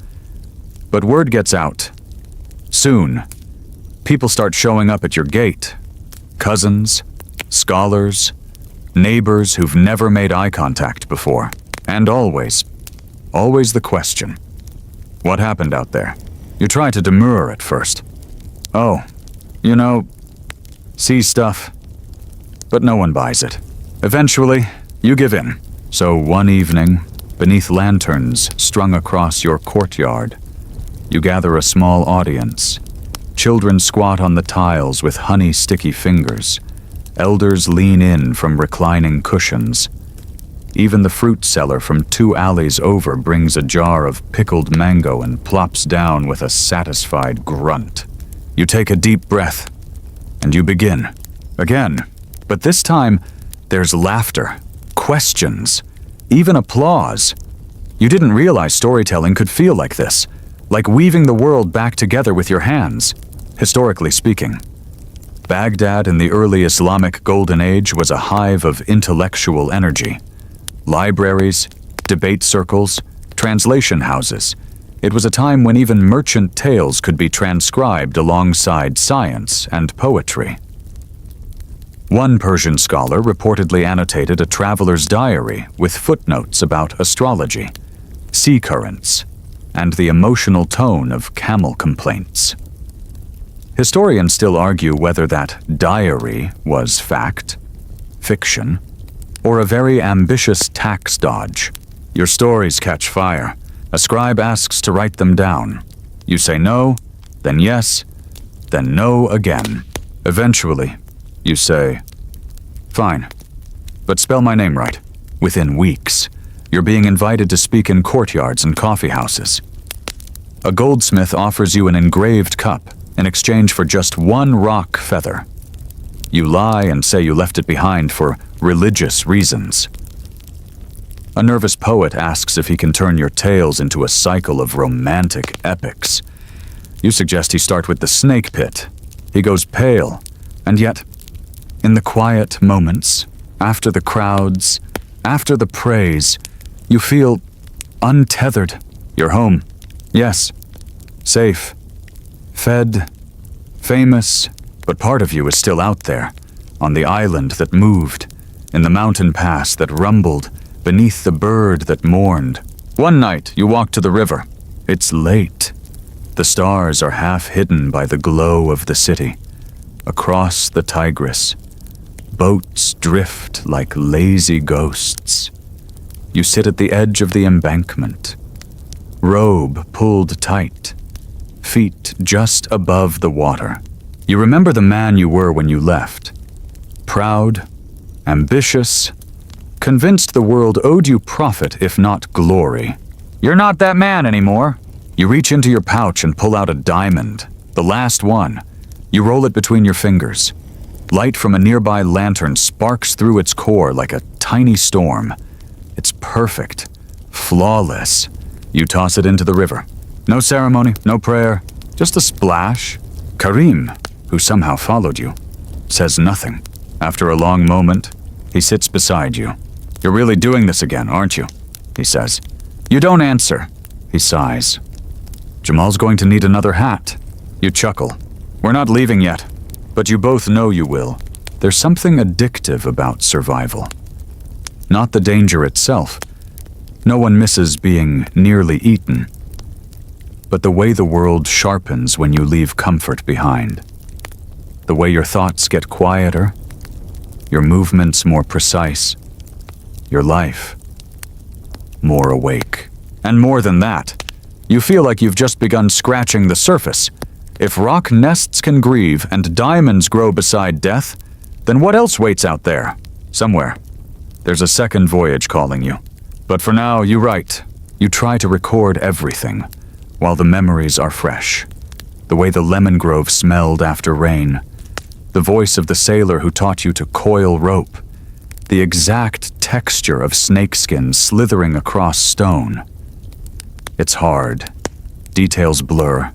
But word gets out. Soon, people start showing up at your gate. Cousins, scholars, neighbors who've never made eye contact before. And always the question. What happened out there? You try to demur at first. Oh, sea stuff. But no one buys it. Eventually, you give in. So one evening, beneath lanterns strung across your courtyard, you gather a small audience. Children squat on the tiles with honey-sticky fingers. Elders lean in from reclining cushions. Even the fruit seller from 2 alleys over brings a jar of pickled mango and plops down with a satisfied grunt. You take a deep breath, and you begin. Again, but this time, there's laughter, questions, even applause. You didn't realize storytelling could feel like this, like weaving the world back together with your hands, historically speaking. Baghdad in the early Islamic Golden Age was a hive of intellectual energy. Libraries, debate circles, translation houses. It was a time when even merchant tales could be transcribed alongside science and poetry. One Persian scholar reportedly annotated a traveler's diary with footnotes about astrology, sea currents, and the emotional tone of camel complaints. Historians still argue whether that diary was fact, fiction, or a very ambitious tax dodge. Your stories catch fire. A scribe asks to write them down. You say no, then yes, then no again. Eventually, you say, "Fine, but spell my name right." Within weeks, you're being invited to speak in courtyards and coffee houses. A goldsmith offers you an engraved cup in exchange for just 1 rock feather. You lie and say you left it behind for religious reasons. A nervous poet asks if he can turn your tales into a cycle of romantic epics. You suggest he start with the snake pit. He goes pale, and yet, in the quiet moments, after the crowds, after the praise, you feel untethered. You're home. Yes, safe, fed, famous, but part of you is still out there, on the island that moved, in the mountain pass that rumbled, beneath the bird that mourned. One night, you walk to the river. It's late. The stars are half hidden by the glow of the city. Across the Tigris, boats drift like lazy ghosts. You sit at the edge of the embankment, robe pulled tight, feet just above the water. You remember the man you were when you left. Proud, ambitious, convinced the world owed you profit if not glory. You're not that man anymore. You reach into your pouch and pull out a diamond, the last one. You roll it between your fingers. Light from a nearby lantern sparks through its core like a tiny storm. It's perfect, flawless. You toss it into the river. No ceremony, no prayer, just a splash. Karim, who somehow followed you, says nothing. After a long moment, he sits beside you. "You're really doing this again, aren't you?" he says. You don't answer. He sighs. "Jamal's going to need another hat." You chuckle. "We're not leaving yet, but you both know you will." There's something addictive about survival. Not the danger itself. No one misses being nearly eaten. But the way the world sharpens when you leave comfort behind. The way your thoughts get quieter, your movements more precise, your life more awake. And more than that, you feel like you've just begun scratching the surface. If rock nests can grieve and diamonds grow beside death, then what else waits out there? Somewhere. There's a second voyage calling you. But for now, you write. You try to record everything, while the memories are fresh. The way the lemon grove smelled after rain. The voice of the sailor who taught you to coil rope. The exact texture of snakeskin slithering across stone. It's hard. Details blur.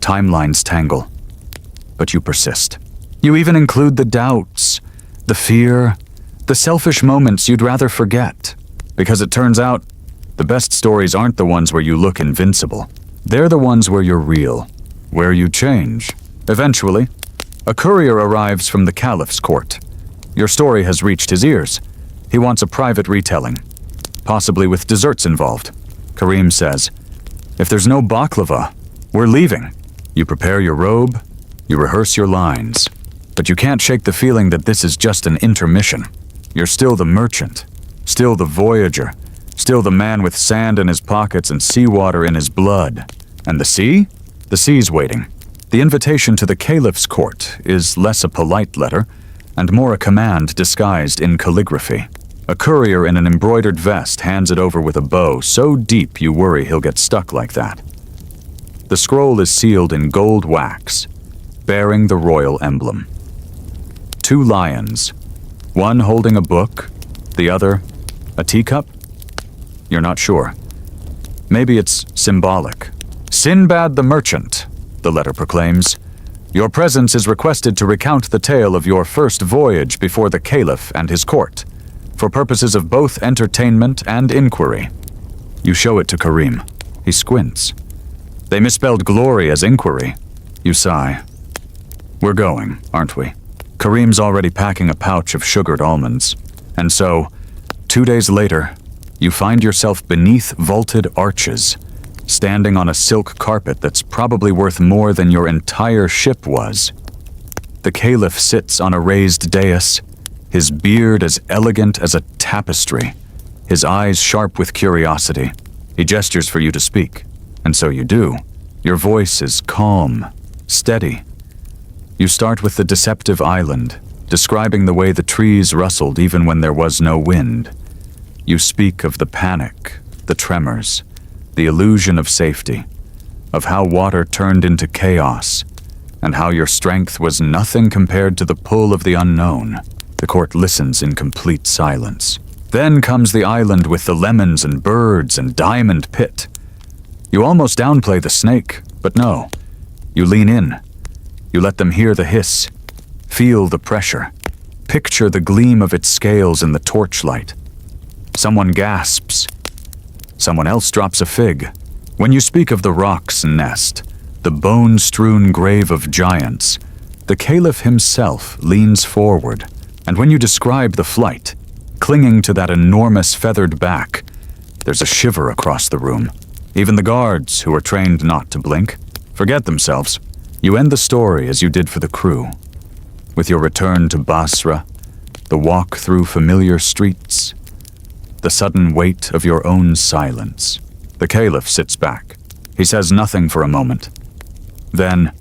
Timelines tangle. But you persist. You even include the doubts, the fear, the selfish moments you'd rather forget. Because it turns out, the best stories aren't the ones where you look invincible. They're the ones where you're real, where you change. Eventually, a courier arrives from the caliph's court. Your story has reached his ears. He wants a private retelling, possibly with desserts involved. Karim says, "If there's no baklava, we're leaving." You prepare your robe, you rehearse your lines, but you can't shake the feeling that this is just an intermission. You're still the merchant, still the voyager, still the man with sand in his pockets and seawater in his blood. And the sea? The sea's waiting. The invitation to the caliph's court is less a polite letter and more a command disguised in calligraphy. A courier in an embroidered vest hands it over with a bow so deep you worry he'll get stuck like that. The scroll is sealed in gold wax, bearing the royal emblem. 2 lions, one holding a book, the other a teacup? You're not sure. Maybe it's symbolic. Sinbad the merchant, the letter proclaims. Your presence is requested to recount the tale of your first voyage before the Caliph and his court, for purposes of both entertainment and inquiry. You show it to Karim. He squints. They misspelled glory as inquiry. You sigh. We're going, aren't we? Karim's already packing a pouch of sugared almonds. And so, 2 days later, you find yourself beneath vaulted arches, standing on a silk carpet that's probably worth more than your entire ship was. The Caliph sits on a raised dais, his beard as elegant as a tapestry, his eyes sharp with curiosity. He gestures for you to speak, and so you do. Your voice is calm, steady. You start with the deceptive island, describing the way the trees rustled even when there was no wind. You speak of the panic, the tremors, the illusion of safety, of how water turned into chaos, and how your strength was nothing compared to the pull of the unknown. The court listens in complete silence. Then comes the island with the lemons and birds and diamond pit. You almost downplay the snake, but no. You lean in. You let them hear the hiss, feel the pressure, picture the gleam of its scales in the torchlight. Someone gasps. Someone else drops a fig. When you speak of the rock's nest, the bone-strewn grave of giants, the Caliph himself leans forward, and when you describe the flight, clinging to that enormous feathered back, there's a shiver across the room. Even the guards, who are trained not to blink, forget themselves. You end the story as you did for the crew, with your return to Basra, the walk through familiar streets, the sudden weight of your own silence. The Caliph sits back. He says nothing for a moment. Then,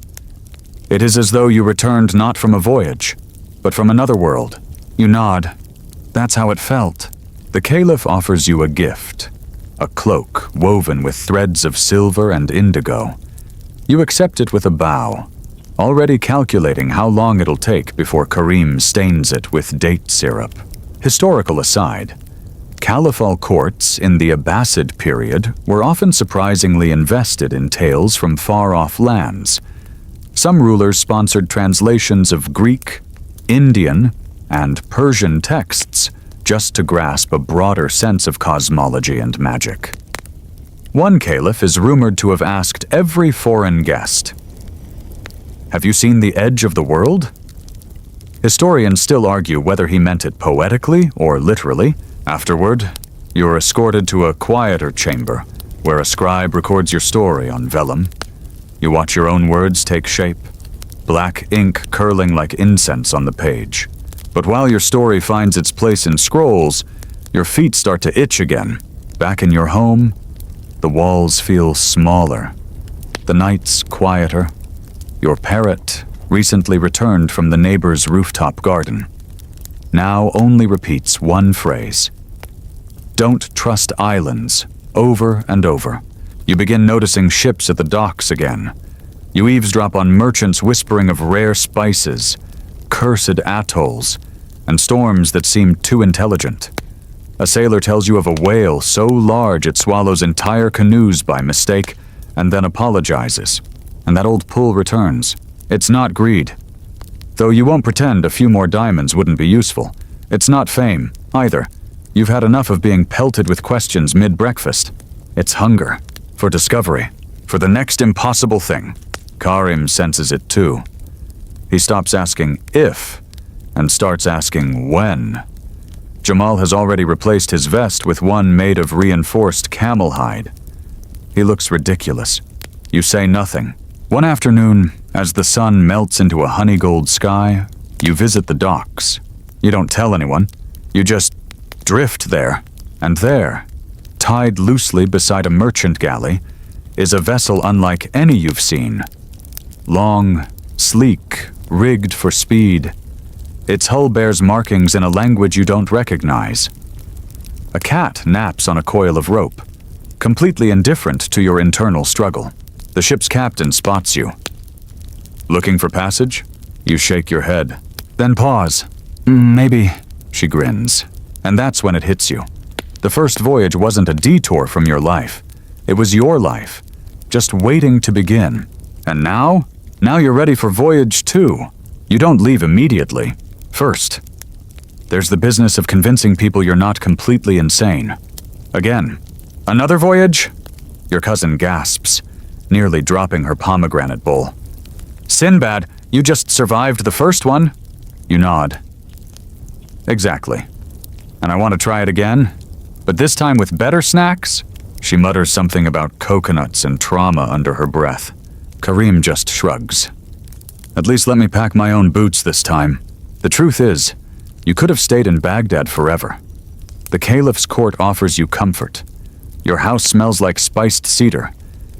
it is as though you returned not from a voyage, but from another world. You nod. That's how it felt. The Caliph offers you a gift, a cloak woven with threads of silver and indigo. You accept it with a bow, already calculating how long it'll take before Karim stains it with date syrup. Historical aside, Caliphal courts in the Abbasid period were often surprisingly invested in tales from far-off lands. Some rulers sponsored translations of Greek, Indian, and Persian texts just to grasp a broader sense of cosmology and magic. One caliph is rumored to have asked every foreign guest, "Have you seen the edge of the world?" Historians still argue whether he meant it poetically or literally. Afterward, you are escorted to a quieter chamber, where a scribe records your story on vellum. You watch your own words take shape, black ink curling like incense on the page. But while your story finds its place in scrolls, your feet start to itch again. Back in your home, the walls feel smaller, the nights quieter. Your parrot, recently returned from the neighbor's rooftop garden, now only repeats one phrase. "Don't trust islands," over and over. You begin noticing ships at the docks again. You eavesdrop on merchants whispering of rare spices, cursed atolls, and storms that seem too intelligent. A sailor tells you of a whale so large it swallows entire canoes by mistake, and then apologizes. And that old pull returns. It's not greed. Though you won't pretend a few more diamonds wouldn't be useful. It's not fame, either. You've had enough of being pelted with questions mid-breakfast. It's hunger. For discovery. For the next impossible thing. Karim senses it too. He stops asking if, and starts asking when. Jamal has already replaced his vest with one made of reinforced camel hide. He looks ridiculous. You say nothing. One afternoon, as the sun melts into a honey-gold sky, you visit the docks. You don't tell anyone. You just drift there. And there, tied loosely beside a merchant galley, is a vessel unlike any you've seen. Long, sleek, rigged for speed. Its hull bears markings in a language you don't recognize. A cat naps on a coil of rope, completely indifferent to your internal struggle. The ship's captain spots you. Looking for passage? You shake your head. Then pause. Maybe, she grins. And that's when it hits you. The first voyage wasn't a detour from your life. It was your life, just waiting to begin. And now you're ready for voyage 2. You don't leave immediately. First, there's the business of convincing people you're not completely insane. Again, another voyage? Your cousin gasps, nearly dropping her pomegranate bowl. Sinbad, you just survived the first one. You nod. Exactly. And I want to try it again, but this time with better snacks? She mutters something about coconuts and trauma under her breath. Kareem just shrugs. At least let me pack my own boots this time. The truth is, you could have stayed in Baghdad forever. The Caliph's court offers you comfort. Your house smells like spiced cedar,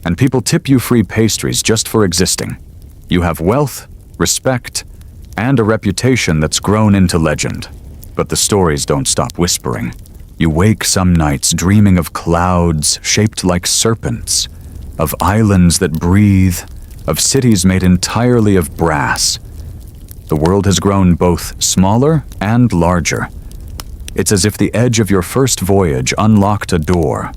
and people tip you free pastries just for existing. You have wealth, respect, and a reputation that's grown into legend. But the stories don't stop whispering. You wake some nights dreaming of clouds shaped like serpents, of islands that breathe, of cities made entirely of brass. The world has grown both smaller and larger. It's as if the edge of your first voyage unlocked a door,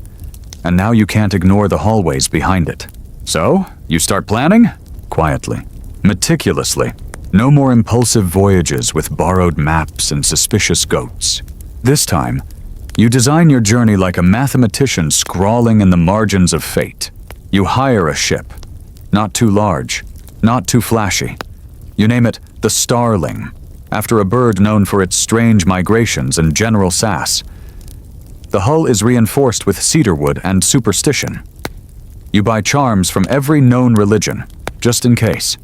and now you can't ignore the hallways behind it. So, you start planning? Quietly, meticulously. No more impulsive voyages with borrowed maps and suspicious goats. This time, you design your journey like a mathematician scrawling in the margins of fate. You hire a ship. Not too large, not too flashy. You name it the Starling, after a bird known for its strange migrations and general sass. The hull is reinforced with cedarwood and superstition. You buy charms from every known religion, just in case.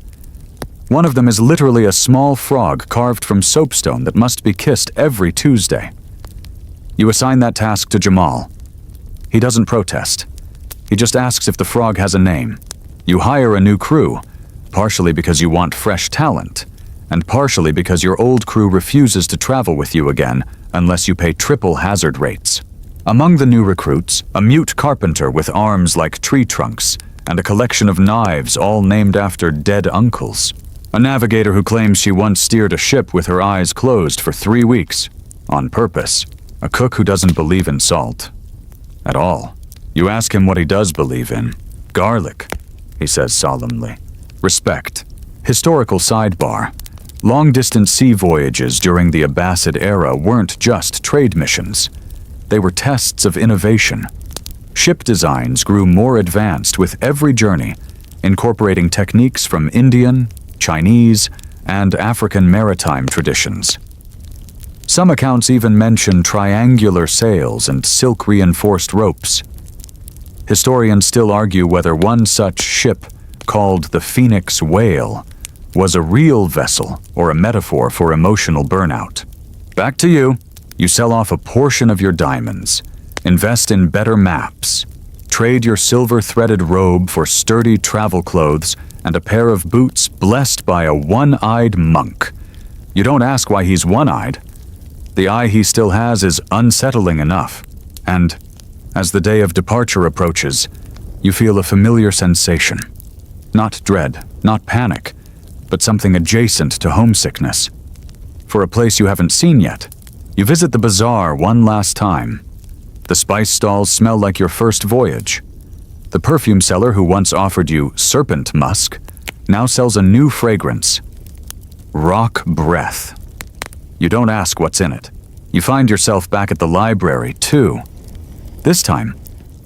One of them is literally a small frog carved from soapstone that must be kissed every Tuesday. You assign that task to Jamal. He doesn't protest. He just asks if the frog has a name. You hire a new crew, partially because you want fresh talent, and partially because your old crew refuses to travel with you again unless you pay triple hazard rates. Among the new recruits, a mute carpenter with arms like tree trunks and a collection of knives all named after dead uncles. A navigator who claims she once steered a ship with her eyes closed for 3 weeks, on purpose. A cook who doesn't believe in salt. At all. You ask him what he does believe in. Garlic, he says solemnly. Respect. Historical sidebar. Long-distance sea voyages during the Abbasid era weren't just trade missions. They were tests of innovation. Ship designs grew more advanced with every journey, incorporating techniques from Indian, Chinese, and African maritime traditions. Some accounts even mention triangular sails and silk-reinforced ropes. Historians still argue whether one such ship, called the Phoenix Whale, was a real vessel or a metaphor for emotional burnout. Back to you. You sell off a portion of your diamonds, invest in better maps, trade your silver-threaded robe for sturdy travel clothes and a pair of boots blessed by a one-eyed monk. You don't ask why he's one-eyed. The eye he still has is unsettling enough, and as the day of departure approaches, you feel a familiar sensation. Not dread, not panic, but something adjacent to homesickness. For a place you haven't seen yet, you visit the bazaar one last time. The spice stalls smell like your first voyage. The perfume seller who once offered you serpent musk now sells a new fragrance. Rock breath. You don't ask what's in it. You find yourself back at the library, too. This time,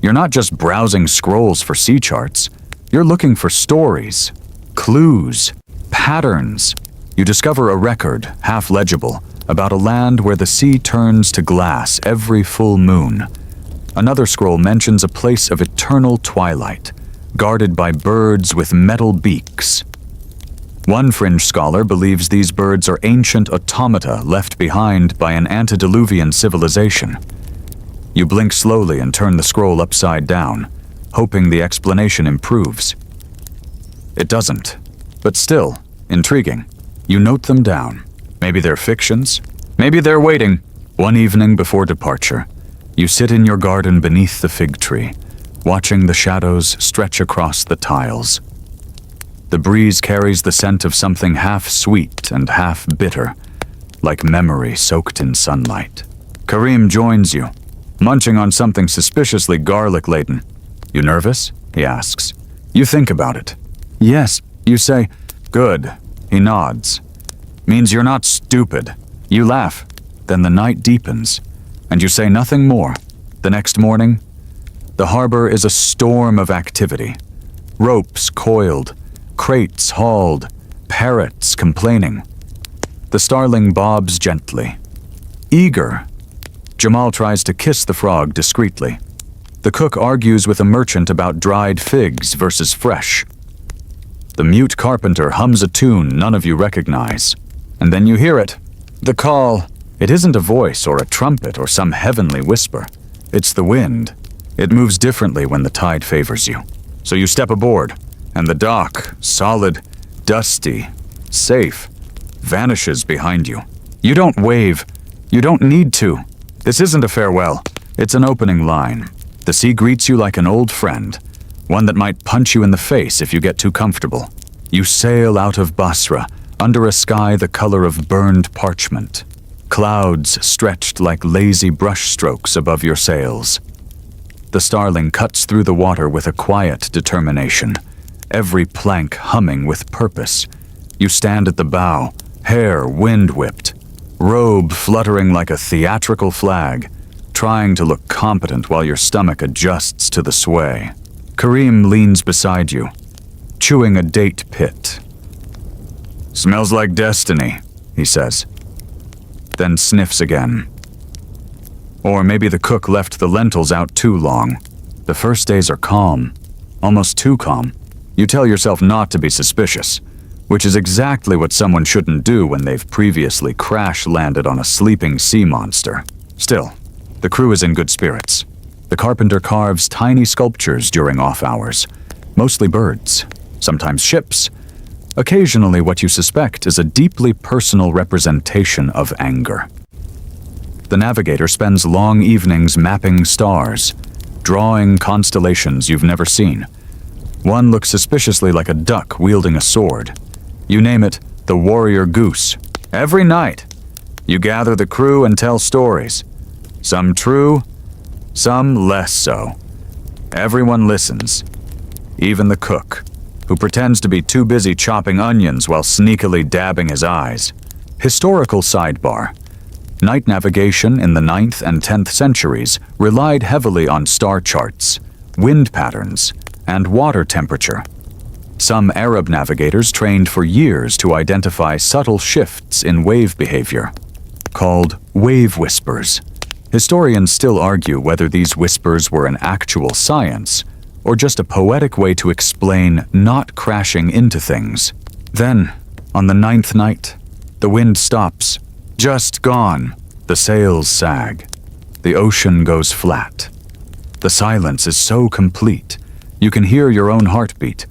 you're not just browsing scrolls for sea charts. You're looking for stories, clues, patterns. You discover a record, half legible, about a land where the sea turns to glass every full moon. Another scroll mentions a place of eternal twilight, guarded by birds with metal beaks. One fringe scholar believes these birds are ancient automata left behind by an antediluvian civilization. You blink slowly and turn the scroll upside down, hoping the explanation improves. It doesn't, but still, intriguing. You note them down, Maybe they're fictions. Maybe they're waiting. One evening before departure, you sit in your garden beneath the fig tree, watching the shadows stretch across the tiles. The breeze carries the scent of something half sweet and half bitter, like memory soaked in sunlight. Karim joins you, munching on something suspiciously garlic-laden. You nervous? He asks. You think about it. Yes, you say. Good. He nods. Means you're not stupid. You laugh. Then the night deepens, and you say nothing more. The next morning, the harbor is a storm of activity. Ropes coiled, crates hauled, parrots complaining. The starling bobs gently. Eager, Jamal tries to kiss the frog discreetly. The cook argues with a merchant about dried figs versus fresh. The mute carpenter hums a tune none of you recognize. And then you hear it. The call. It isn't a voice or a trumpet or some heavenly whisper. It's the wind. It moves differently when the tide favors you. So you step aboard, and the dock, solid, dusty, safe, vanishes behind you. You don't wave. You don't need to. This isn't a farewell. It's an opening line. The sea greets you like an old friend, one that might punch you in the face if you get too comfortable. You sail out of Basra, under a sky the color of burned parchment. Clouds stretched like lazy brushstrokes above your sails. The starling cuts through the water with a quiet determination, every plank humming with purpose. You stand at the bow, hair wind-whipped, robe fluttering like a theatrical flag, trying to look competent while your stomach adjusts to the sway. Karim leans beside you, chewing a date pit. Smells like destiny, he says, then sniffs again. Or maybe the cook left the lentils out too long. The first days are calm, almost too calm. You tell yourself not to be suspicious, which is exactly what someone shouldn't do when they've previously crash-landed on a sleeping sea monster. Still, the crew is in good spirits. The carpenter carves tiny sculptures during off hours, mostly birds, sometimes ships. Occasionally, what you suspect is a deeply personal representation of anger. The navigator spends long evenings mapping stars, drawing constellations you've never seen. One looks suspiciously like a duck wielding a sword. You name it the warrior goose. Every night, you gather the crew and tell stories. Some true, some less so. Everyone listens, even the cook, who pretends to be too busy chopping onions while sneakily dabbing his eyes. Historical sidebar. Night navigation in the 9th and 10th centuries relied heavily on star charts, wind patterns, and water temperature. Some Arab navigators trained for years to identify subtle shifts in wave behavior, called wave whispers. Historians still argue whether these whispers were an actual science or just a poetic way to explain not crashing into things. Then, on the 9th night, the wind stops. Just gone. The sails sag. The ocean goes flat. The silence is so complete, you can hear your own heartbeat,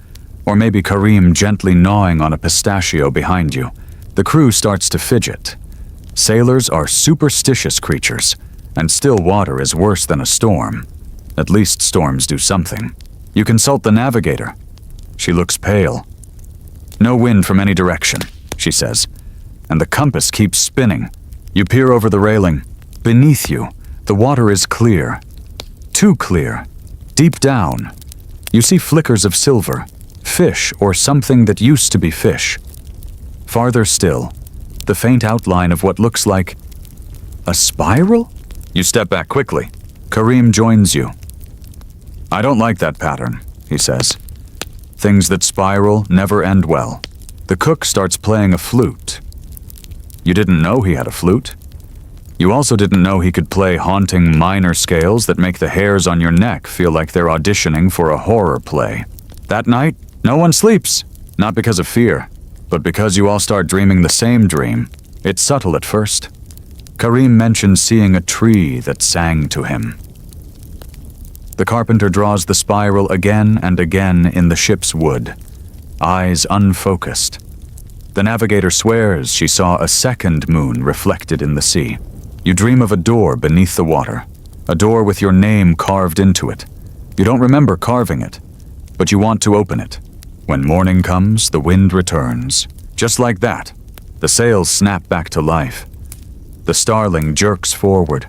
or maybe Karim gently gnawing on a pistachio behind you. The crew starts to fidget. Sailors are superstitious creatures, and still water is worse than a storm. At least storms do something. You consult the navigator. She looks pale. No wind from any direction, she says, and the compass keeps spinning. You peer over the railing. Beneath you, the water is clear. Too clear. Deep down, you see flickers of silver, fish or something that used to be fish. Farther still, the faint outline of what looks like a spiral? You step back quickly. Karim joins you. I don't like that pattern, he says. Things that spiral never end well. The cook starts playing a flute. You didn't know he had a flute. You also didn't know he could play haunting minor scales that make the hairs on your neck feel like they're auditioning for a horror play. That night, no one sleeps. Not because of fear, but because you all start dreaming the same dream. It's subtle at first. Karim mentions seeing a tree that sang to him. The carpenter draws the spiral again and again in the ship's wood, eyes unfocused. The navigator swears she saw a second moon reflected in the sea. You dream of a door beneath the water, a door with your name carved into it. You don't remember carving it, but you want to open it. When morning comes, the wind returns. Just like that, the sails snap back to life. The Starling jerks forward.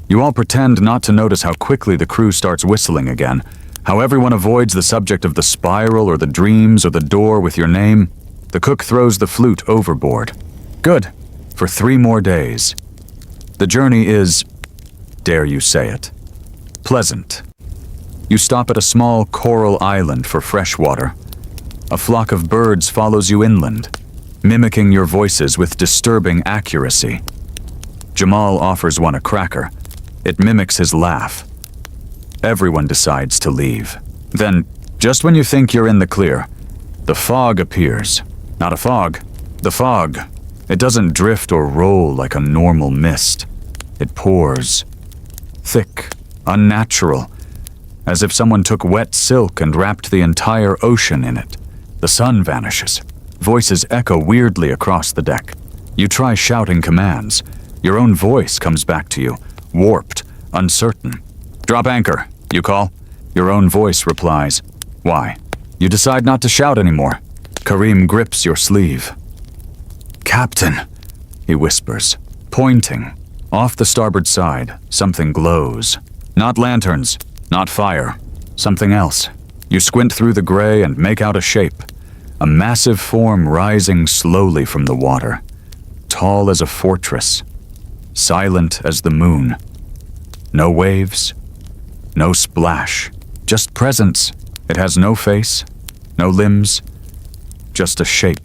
You all pretend not to notice how quickly the crew starts whistling again, how everyone avoids the subject of the spiral or the dreams or the door with your name. The cook throws the flute overboard. Good, for 3 more days. The journey is, dare you say it, pleasant. You stop at a small coral island for fresh water. A flock of birds follows you inland, mimicking your voices with disturbing accuracy. Jamal offers one a cracker. It mimics his laugh. Everyone decides to leave. Then, just when you think you're in the clear, the fog appears. Not a fog. The fog. It doesn't drift or roll like a normal mist. It pours. Thick, unnatural, as if someone took wet silk and wrapped the entire ocean in it. The sun vanishes. Voices echo weirdly across the deck. You try shouting commands. Your own voice comes back to you, warped, uncertain. Drop anchor, you call. Your own voice replies. Why? You decide not to shout anymore. Karim grips your sleeve. Captain, he whispers, pointing. Off the starboard side, something glows. Not lanterns, not fire, something else. You squint through the gray and make out a shape. A massive form rising slowly from the water. Tall as a fortress. Silent as the moon. No waves. No splash. Just presence. It has no face. No limbs. Just a shape.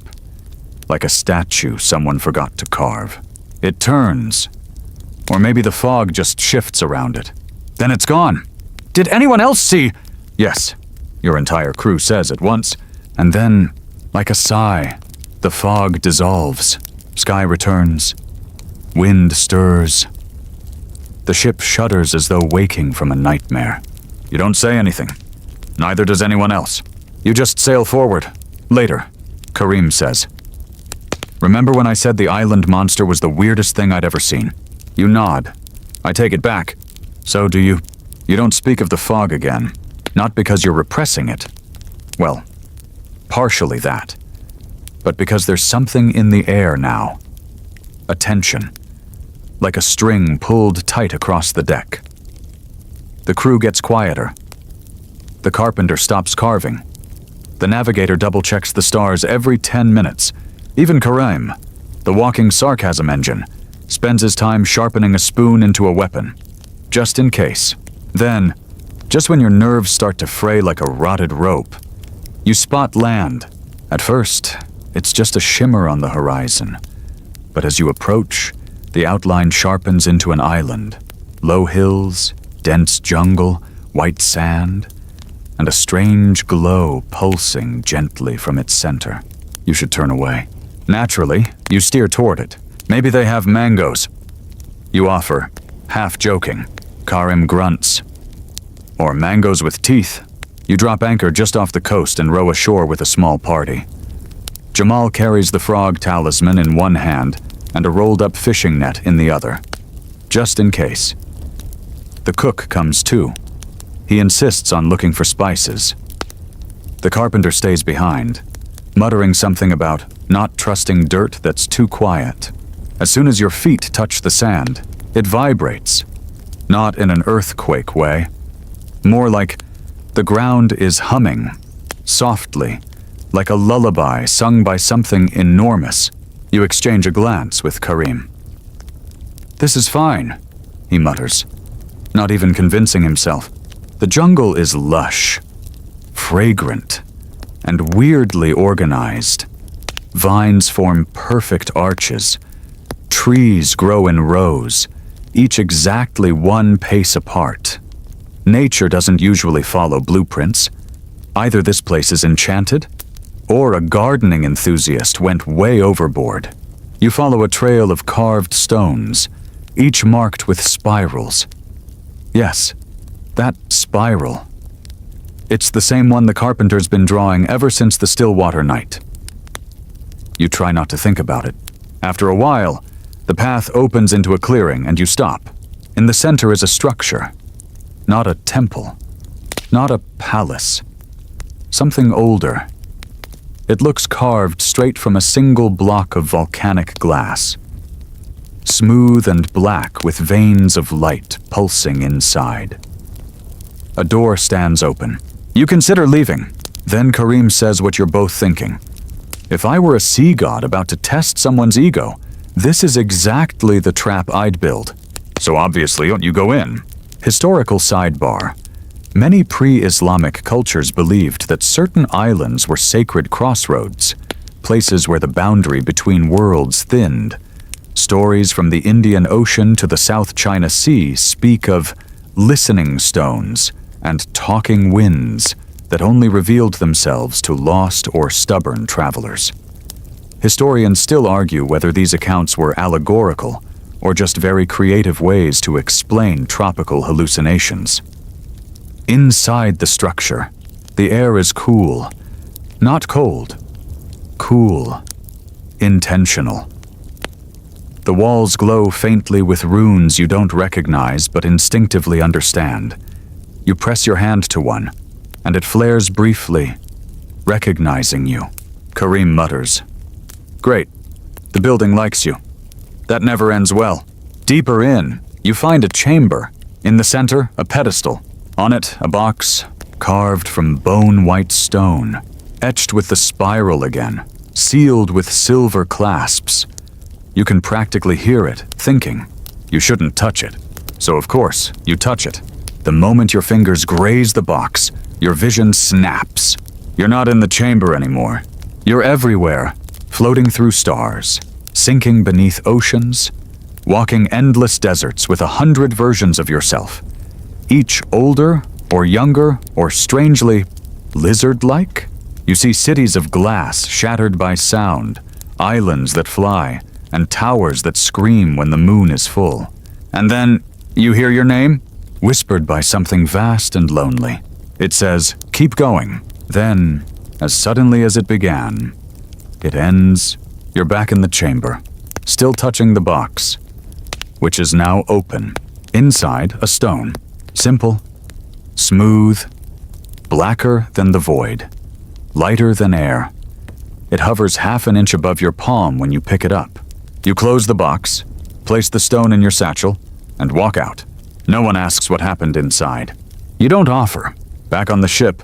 Like a statue someone forgot to carve. It turns. Or maybe the fog just shifts around it. Then it's gone. Did anyone else see? Yes, your entire crew says at once. And then, like a sigh, the fog dissolves. Sky returns. Wind stirs. The ship shudders as though waking from a nightmare. You don't say anything. Neither does anyone else. You just sail forward. Later, Karim says. Remember when I said the island monster was the weirdest thing I'd ever seen? You nod. I take it back. So do you. You don't speak of the fog again. Not because you're repressing it. Well, partially that. But because there's something in the air now. A tension. Like a string pulled tight across the deck. The crew gets quieter. The carpenter stops carving. The navigator double-checks the stars every 10 minutes. Even Karim, the walking sarcasm engine, spends his time sharpening a spoon into a weapon. Just in case. Then, just when your nerves start to fray like a rotted rope, you spot land. At first, it's just a shimmer on the horizon. But as you approach, the outline sharpens into an island. Low hills, dense jungle, white sand, and a strange glow pulsing gently from its center. You should turn away. Naturally, you steer toward it. Maybe they have mangoes. You offer, half joking. Karim grunts. Or mangoes with teeth. You drop anchor just off the coast and row ashore with a small party. Jamal carries the frog talisman in one hand and a rolled-up fishing net in the other. Just in case. The cook comes too. He insists on looking for spices. The carpenter stays behind, muttering something about not trusting dirt that's too quiet. As soon as your feet touch the sand, it vibrates. Not in an earthquake way. More like the ground is humming, softly, like a lullaby sung by something enormous. You exchange a glance with Karim. This is fine, he mutters, not even convincing himself. The jungle is lush, fragrant, and weirdly organized. Vines form perfect arches. Trees grow in rows, each exactly one pace apart. Nature doesn't usually follow blueprints. Either this place is enchanted, or a gardening enthusiast went way overboard. You follow a trail of carved stones, each marked with spirals. Yes, that spiral. It's the same one the carpenter's been drawing ever since the Stillwater night. You try not to think about it. After a while, the path opens into a clearing and you stop. In the center is a structure. Not a temple. Not a palace. Something older. It looks carved straight from a single block of volcanic glass. Smooth and black with veins of light pulsing inside. A door stands open. You consider leaving. Then Karim says what you're both thinking. If I were a sea god about to test someone's ego, this is exactly the trap I'd build. So obviously, you go in. Historical sidebar. Many pre-Islamic cultures believed that certain islands were sacred crossroads, places where the boundary between worlds thinned. Stories from the Indian Ocean to the South China Sea speak of listening stones and talking winds that only revealed themselves to lost or stubborn travelers. Historians still argue whether these accounts were allegorical or just very creative ways to explain tropical hallucinations. Inside the structure, the air is cool, not cold, cool, intentional. The walls glow faintly with runes you don't recognize but instinctively understand. You press your hand to one, and it flares briefly, recognizing you. Karim mutters. Great. The building likes you. That never ends well. Deeper in, you find a chamber. In the center, a pedestal. On it, a box, carved from bone-white stone, etched with the spiral again, sealed with silver clasps. You can practically hear it, thinking. You shouldn't touch it. So of course, you touch it. The moment your fingers graze the box, your vision snaps. You're not in the chamber anymore. You're everywhere, floating through stars, sinking beneath oceans, walking endless deserts with 100 versions of yourself. Each older, or younger, or strangely lizard-like. You see cities of glass shattered by sound, islands that fly, and towers that scream when the moon is full. And then, you hear your name, whispered by something vast and lonely. It says, keep going. Then, as suddenly as it began, it ends. You're back in the chamber, still touching the box, which is now open. Inside, a stone. Simple, smooth, blacker than the void, lighter than air. It hovers half an inch above your palm when you pick it up. You close the box, place the stone in your satchel, and walk out. No one asks what happened inside. You don't offer. Back on the ship,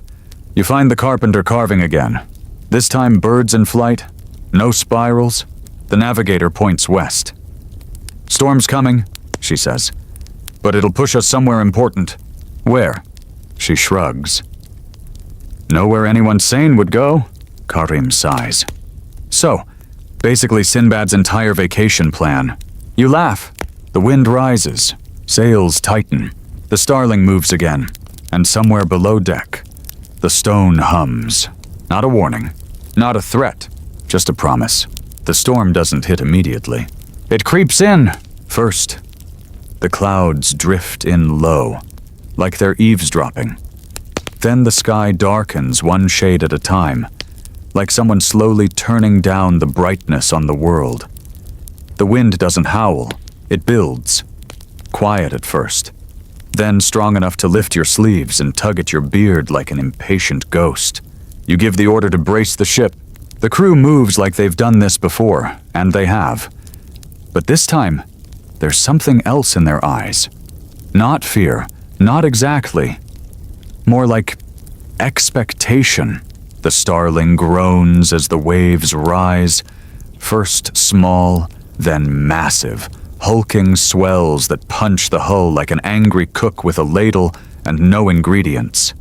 you find the carpenter carving again. This time birds in flight, no spirals. The navigator points west. Storm's coming, she says. But it'll push us somewhere important. Where? She shrugs. Nowhere anyone sane would go, Karim sighs. So, basically Sinbad's entire vacation plan. You laugh. The wind rises. Sails tighten. The starling moves again. And somewhere below deck, the stone hums. Not a warning. Not a threat. Just a promise. The storm doesn't hit immediately. It creeps in. First, the clouds drift in low, like they're eavesdropping. Then the sky darkens one shade at a time, like someone slowly turning down the brightness on the world. The wind doesn't howl, it builds. Quiet at first, then strong enough to lift your sleeves and tug at your beard like an impatient ghost. You give the order to brace the ship. The crew moves like they've done this before, and they have. But this time, there's something else in their eyes. Not fear, not exactly. More like expectation. The starling groans as the waves rise, first small, then massive, hulking swells that punch the hull like an angry cook with a ladle and no ingredients.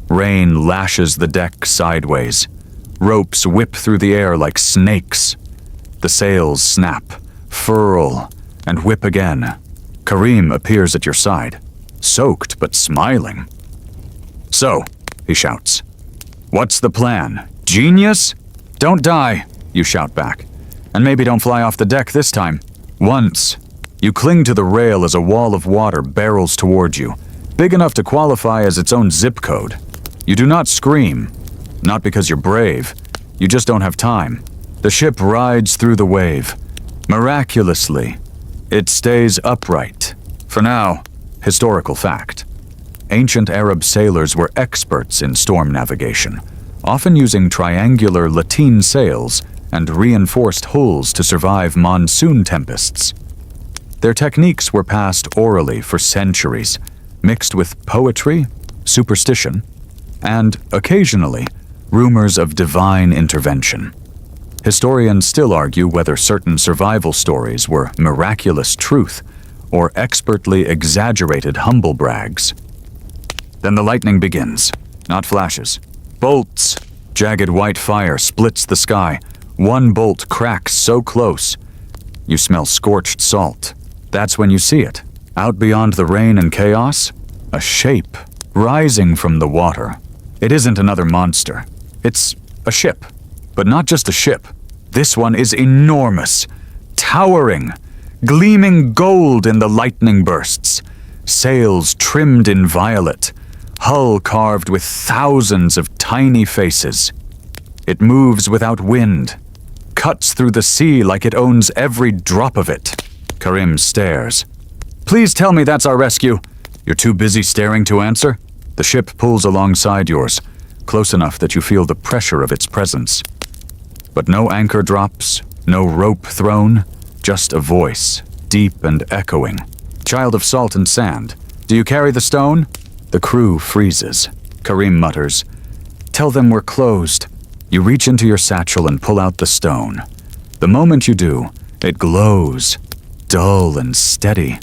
Rain lashes the deck sideways. Ropes whip through the air like snakes. The sails snap, furl, and whip again. Karim appears at your side, soaked but smiling. So, he shouts. What's the plan? Genius? Don't die, you shout back. And maybe don't fly off the deck this time. Once. You cling to the rail as a wall of water barrels toward you, big enough to qualify as its own zip code. You do not scream. Not because you're brave. You just don't have time. The ship rides through the wave. Miraculously, it stays upright. For now, historical fact. Ancient Arab sailors were experts in storm navigation, often using triangular lateen sails and reinforced hulls to survive monsoon tempests. Their techniques were passed orally for centuries, mixed with poetry, superstition, and, occasionally, rumors of divine intervention. Historians still argue whether certain survival stories were miraculous truth or expertly exaggerated humble brags. Then the lightning begins, not flashes. Bolts! Jagged white fire splits the sky. One bolt cracks so close. You smell scorched salt. That's when you see it. Out beyond the rain and chaos, a shape rising from the water. It isn't another monster. It's a ship. But not just a ship. This one is enormous, towering, gleaming gold in the lightning bursts. Sails trimmed in violet. Hull carved with thousands of tiny faces. It moves without wind, cuts through the sea like it owns every drop of it. Karim stares. Please tell me that's our rescue. You're too busy staring to answer? The ship pulls alongside yours, close enough that you feel the pressure of its presence. But no anchor drops, no rope thrown, just a voice, deep and echoing. Child of salt and sand, do you carry the stone? The crew freezes. Karim mutters, tell them we're closed. You reach into your satchel and pull out the stone. The moment you do, it glows, dull and steady,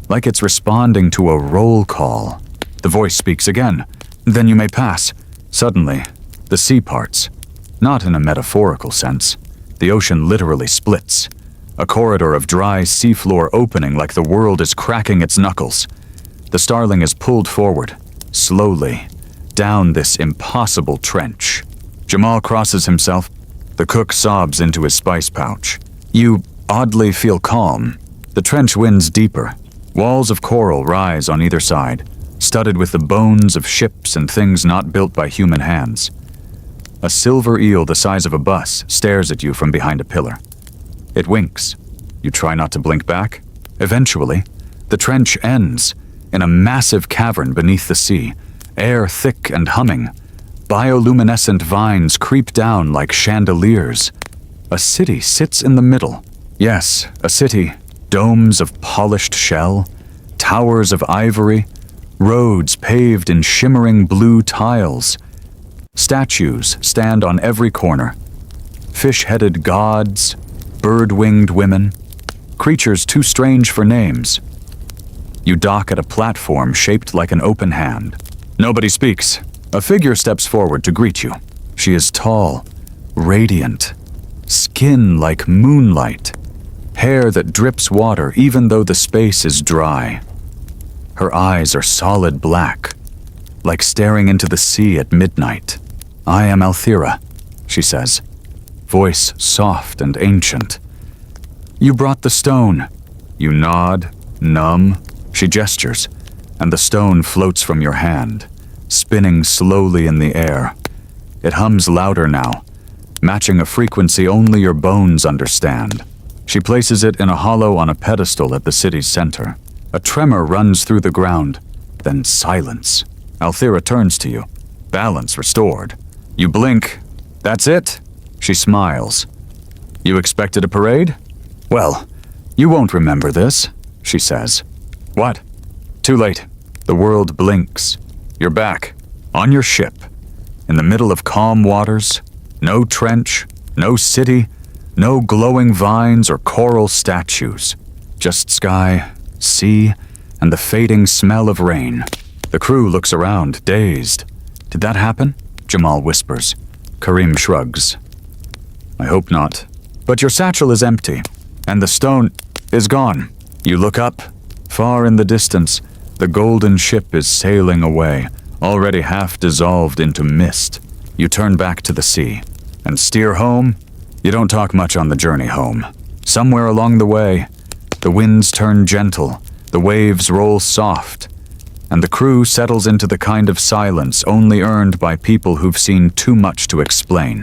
like it's responding to a roll call. The voice speaks again. Then you may pass. Suddenly, the sea parts. Not in a metaphorical sense. The ocean literally splits. A corridor of dry seafloor opening like the world is cracking its knuckles. The starling is pulled forward, slowly, down this impossible trench. Jamal crosses himself. The cook sobs into his spice pouch. You oddly feel calm. The trench winds deeper. Walls of coral rise on either side, studded with the bones of ships and things not built by human hands. A silver eel the size of a bus stares at you from behind a pillar. It winks. You try not to blink back. Eventually, the trench ends in a massive cavern beneath the sea, air thick and humming. Bioluminescent vines creep down like chandeliers. A city sits in the middle. Yes, a city. Domes of polished shell, towers of ivory, roads paved in shimmering blue tiles. Statues stand on every corner. Fish-headed gods, bird-winged women, creatures too strange for names. You dock at a platform shaped like an open hand. Nobody speaks. A figure steps forward to greet you. She is tall, radiant, skin like moonlight, hair that drips water even though the space is dry. Her eyes are solid black, like staring into the sea at midnight. I am Althira, she says, voice soft and ancient. You brought the stone. You nod, numb. She gestures, and the stone floats from your hand, spinning slowly in the air. It hums louder now, matching a frequency only your bones understand. She places it in a hollow on a pedestal at the city's center. A tremor runs through the ground, then silence. Althira turns to you, balance restored. You blink. That's it? She smiles. You expected a parade? Well, you won't remember this, she says. What? Too late. The world blinks. You're back, on your ship, in the middle of calm waters, no trench, no city, no glowing vines or coral statues. Just sky, sea, and the fading smell of rain. The crew looks around, dazed. Did that happen? Jamal whispers. Karim shrugs. I hope not. But your satchel is empty, and the stone is gone. You look up. Far in the distance, the golden ship is sailing away, already half dissolved into mist. You turn back to the sea. And steer home? You don't talk much on the journey home. Somewhere along the way, the winds turn gentle, the waves roll soft, and the crew settles into the kind of silence only earned by people who've seen too much to explain.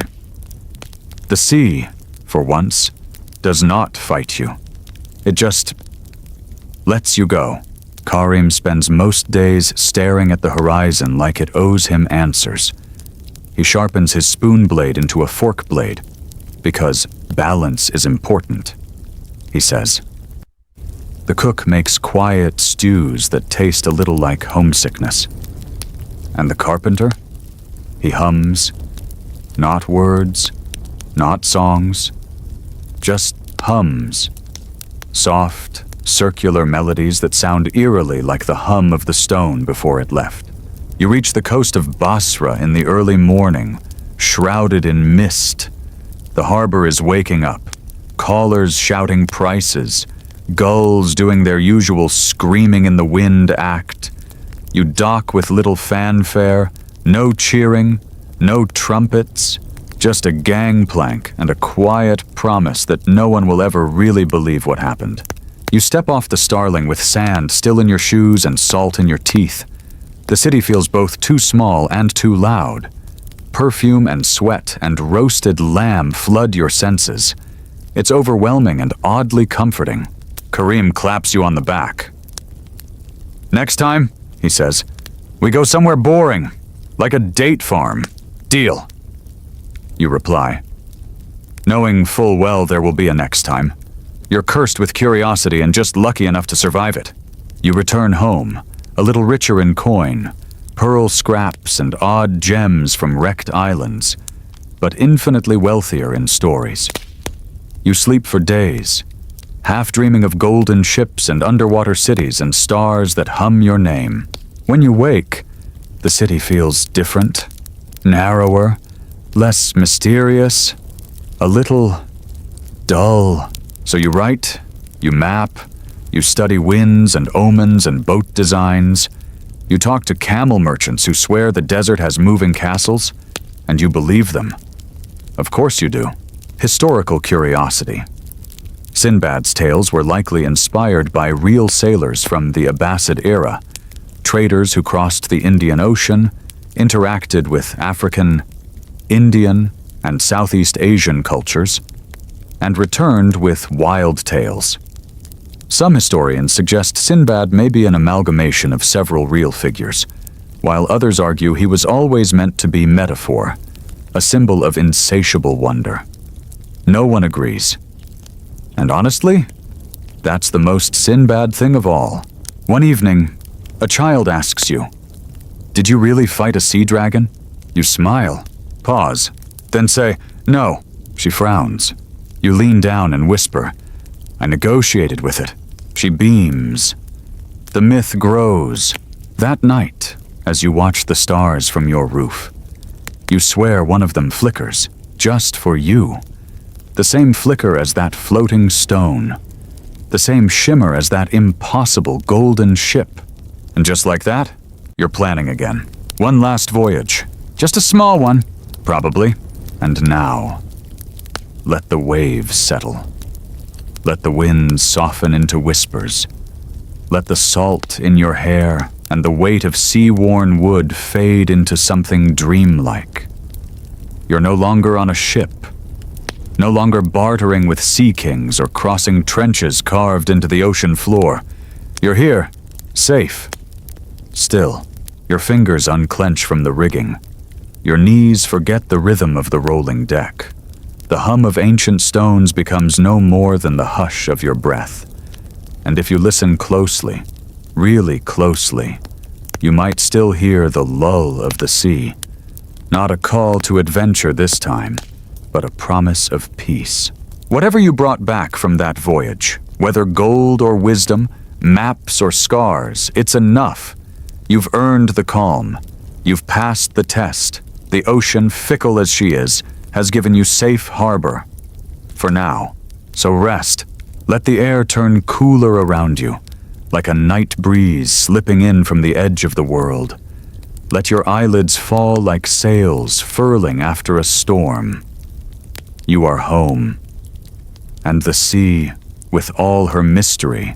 The sea, for once, does not fight you. It just lets you go. Karim spends most days staring at the horizon like it owes him answers. He sharpens his spoon blade into a fork blade, because balance is important, he says. The cook makes quiet stews that taste a little like homesickness. And the carpenter? He hums, not words, not songs, just hums. Soft, circular melodies that sound eerily like the hum of the stone before it left. You reach the coast of Basra in the early morning, shrouded in mist. The harbor is waking up, callers shouting prices, gulls doing their usual screaming in the wind act. You dock with little fanfare, no cheering, no trumpets, just a gangplank and a quiet promise that no one will ever really believe what happened. You step off the Starling with sand still in your shoes and salt in your teeth. The city feels both too small and too loud. Perfume and sweat and roasted lamb flood your senses. It's overwhelming and oddly comforting. Karim claps you on the back. "Next time," he says, "we go somewhere boring, like a date farm. Deal." You reply, knowing full well there will be a next time. You're cursed with curiosity and just lucky enough to survive it. You return home, a little richer in coin, pearl scraps and odd gems from wrecked islands, but infinitely wealthier in stories. You sleep for days, half dreaming of golden ships and underwater cities and stars that hum your name. When you wake, the city feels different, narrower, less mysterious, a little dull. So you write, you map, you study winds and omens and boat designs. You talk to camel merchants who swear the desert has moving castles, and you believe them. Of course you do. Historical curiosity. Sinbad's tales were likely inspired by real sailors from the Abbasid era, traders who crossed the Indian Ocean, interacted with African, Indian, and Southeast Asian cultures, and returned with wild tales. Some historians suggest Sinbad may be an amalgamation of several real figures, while others argue he was always meant to be metaphor, a symbol of insatiable wonder. No one agrees. And honestly, that's the most Sinbad thing of all. One evening, a child asks you, "Did you really fight a sea dragon?" You smile, pause, then say, "No." She frowns. You lean down and whisper, "I negotiated with it." She beams. The myth grows. That night, as you watch the stars from your roof, you swear one of them flickers, just for you. The same flicker as that floating stone. The same shimmer as that impossible golden ship. And just like that, you're planning again. One last voyage. Just a small one, probably. And now, let the waves settle. Let the winds soften into whispers. Let the salt in your hair and the weight of sea-worn wood fade into something dreamlike. You're no longer on a ship, no longer bartering with sea kings or crossing trenches carved into the ocean floor. You're here, safe. Still, your fingers unclench from the rigging. Your knees forget the rhythm of the rolling deck. The hum of ancient stones becomes no more than the hush of your breath. And if you listen closely, really closely, you might still hear the lull of the sea. Not a call to adventure this time, but a promise of peace. Whatever you brought back from that voyage, whether gold or wisdom, maps or scars, it's enough. You've earned the calm. You've passed the test. The ocean, fickle as she is, has given you safe harbor. For now. So rest. Let the air turn cooler around you, like a night breeze slipping in from the edge of the world. Let your eyelids fall like sails furling after a storm. You are home. And the sea, with all her mystery,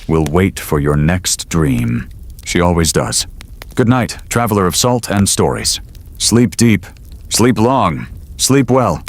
will wait for your next dream. She always does. Good night, traveler of salt and stories. Sleep deep, sleep long, sleep well.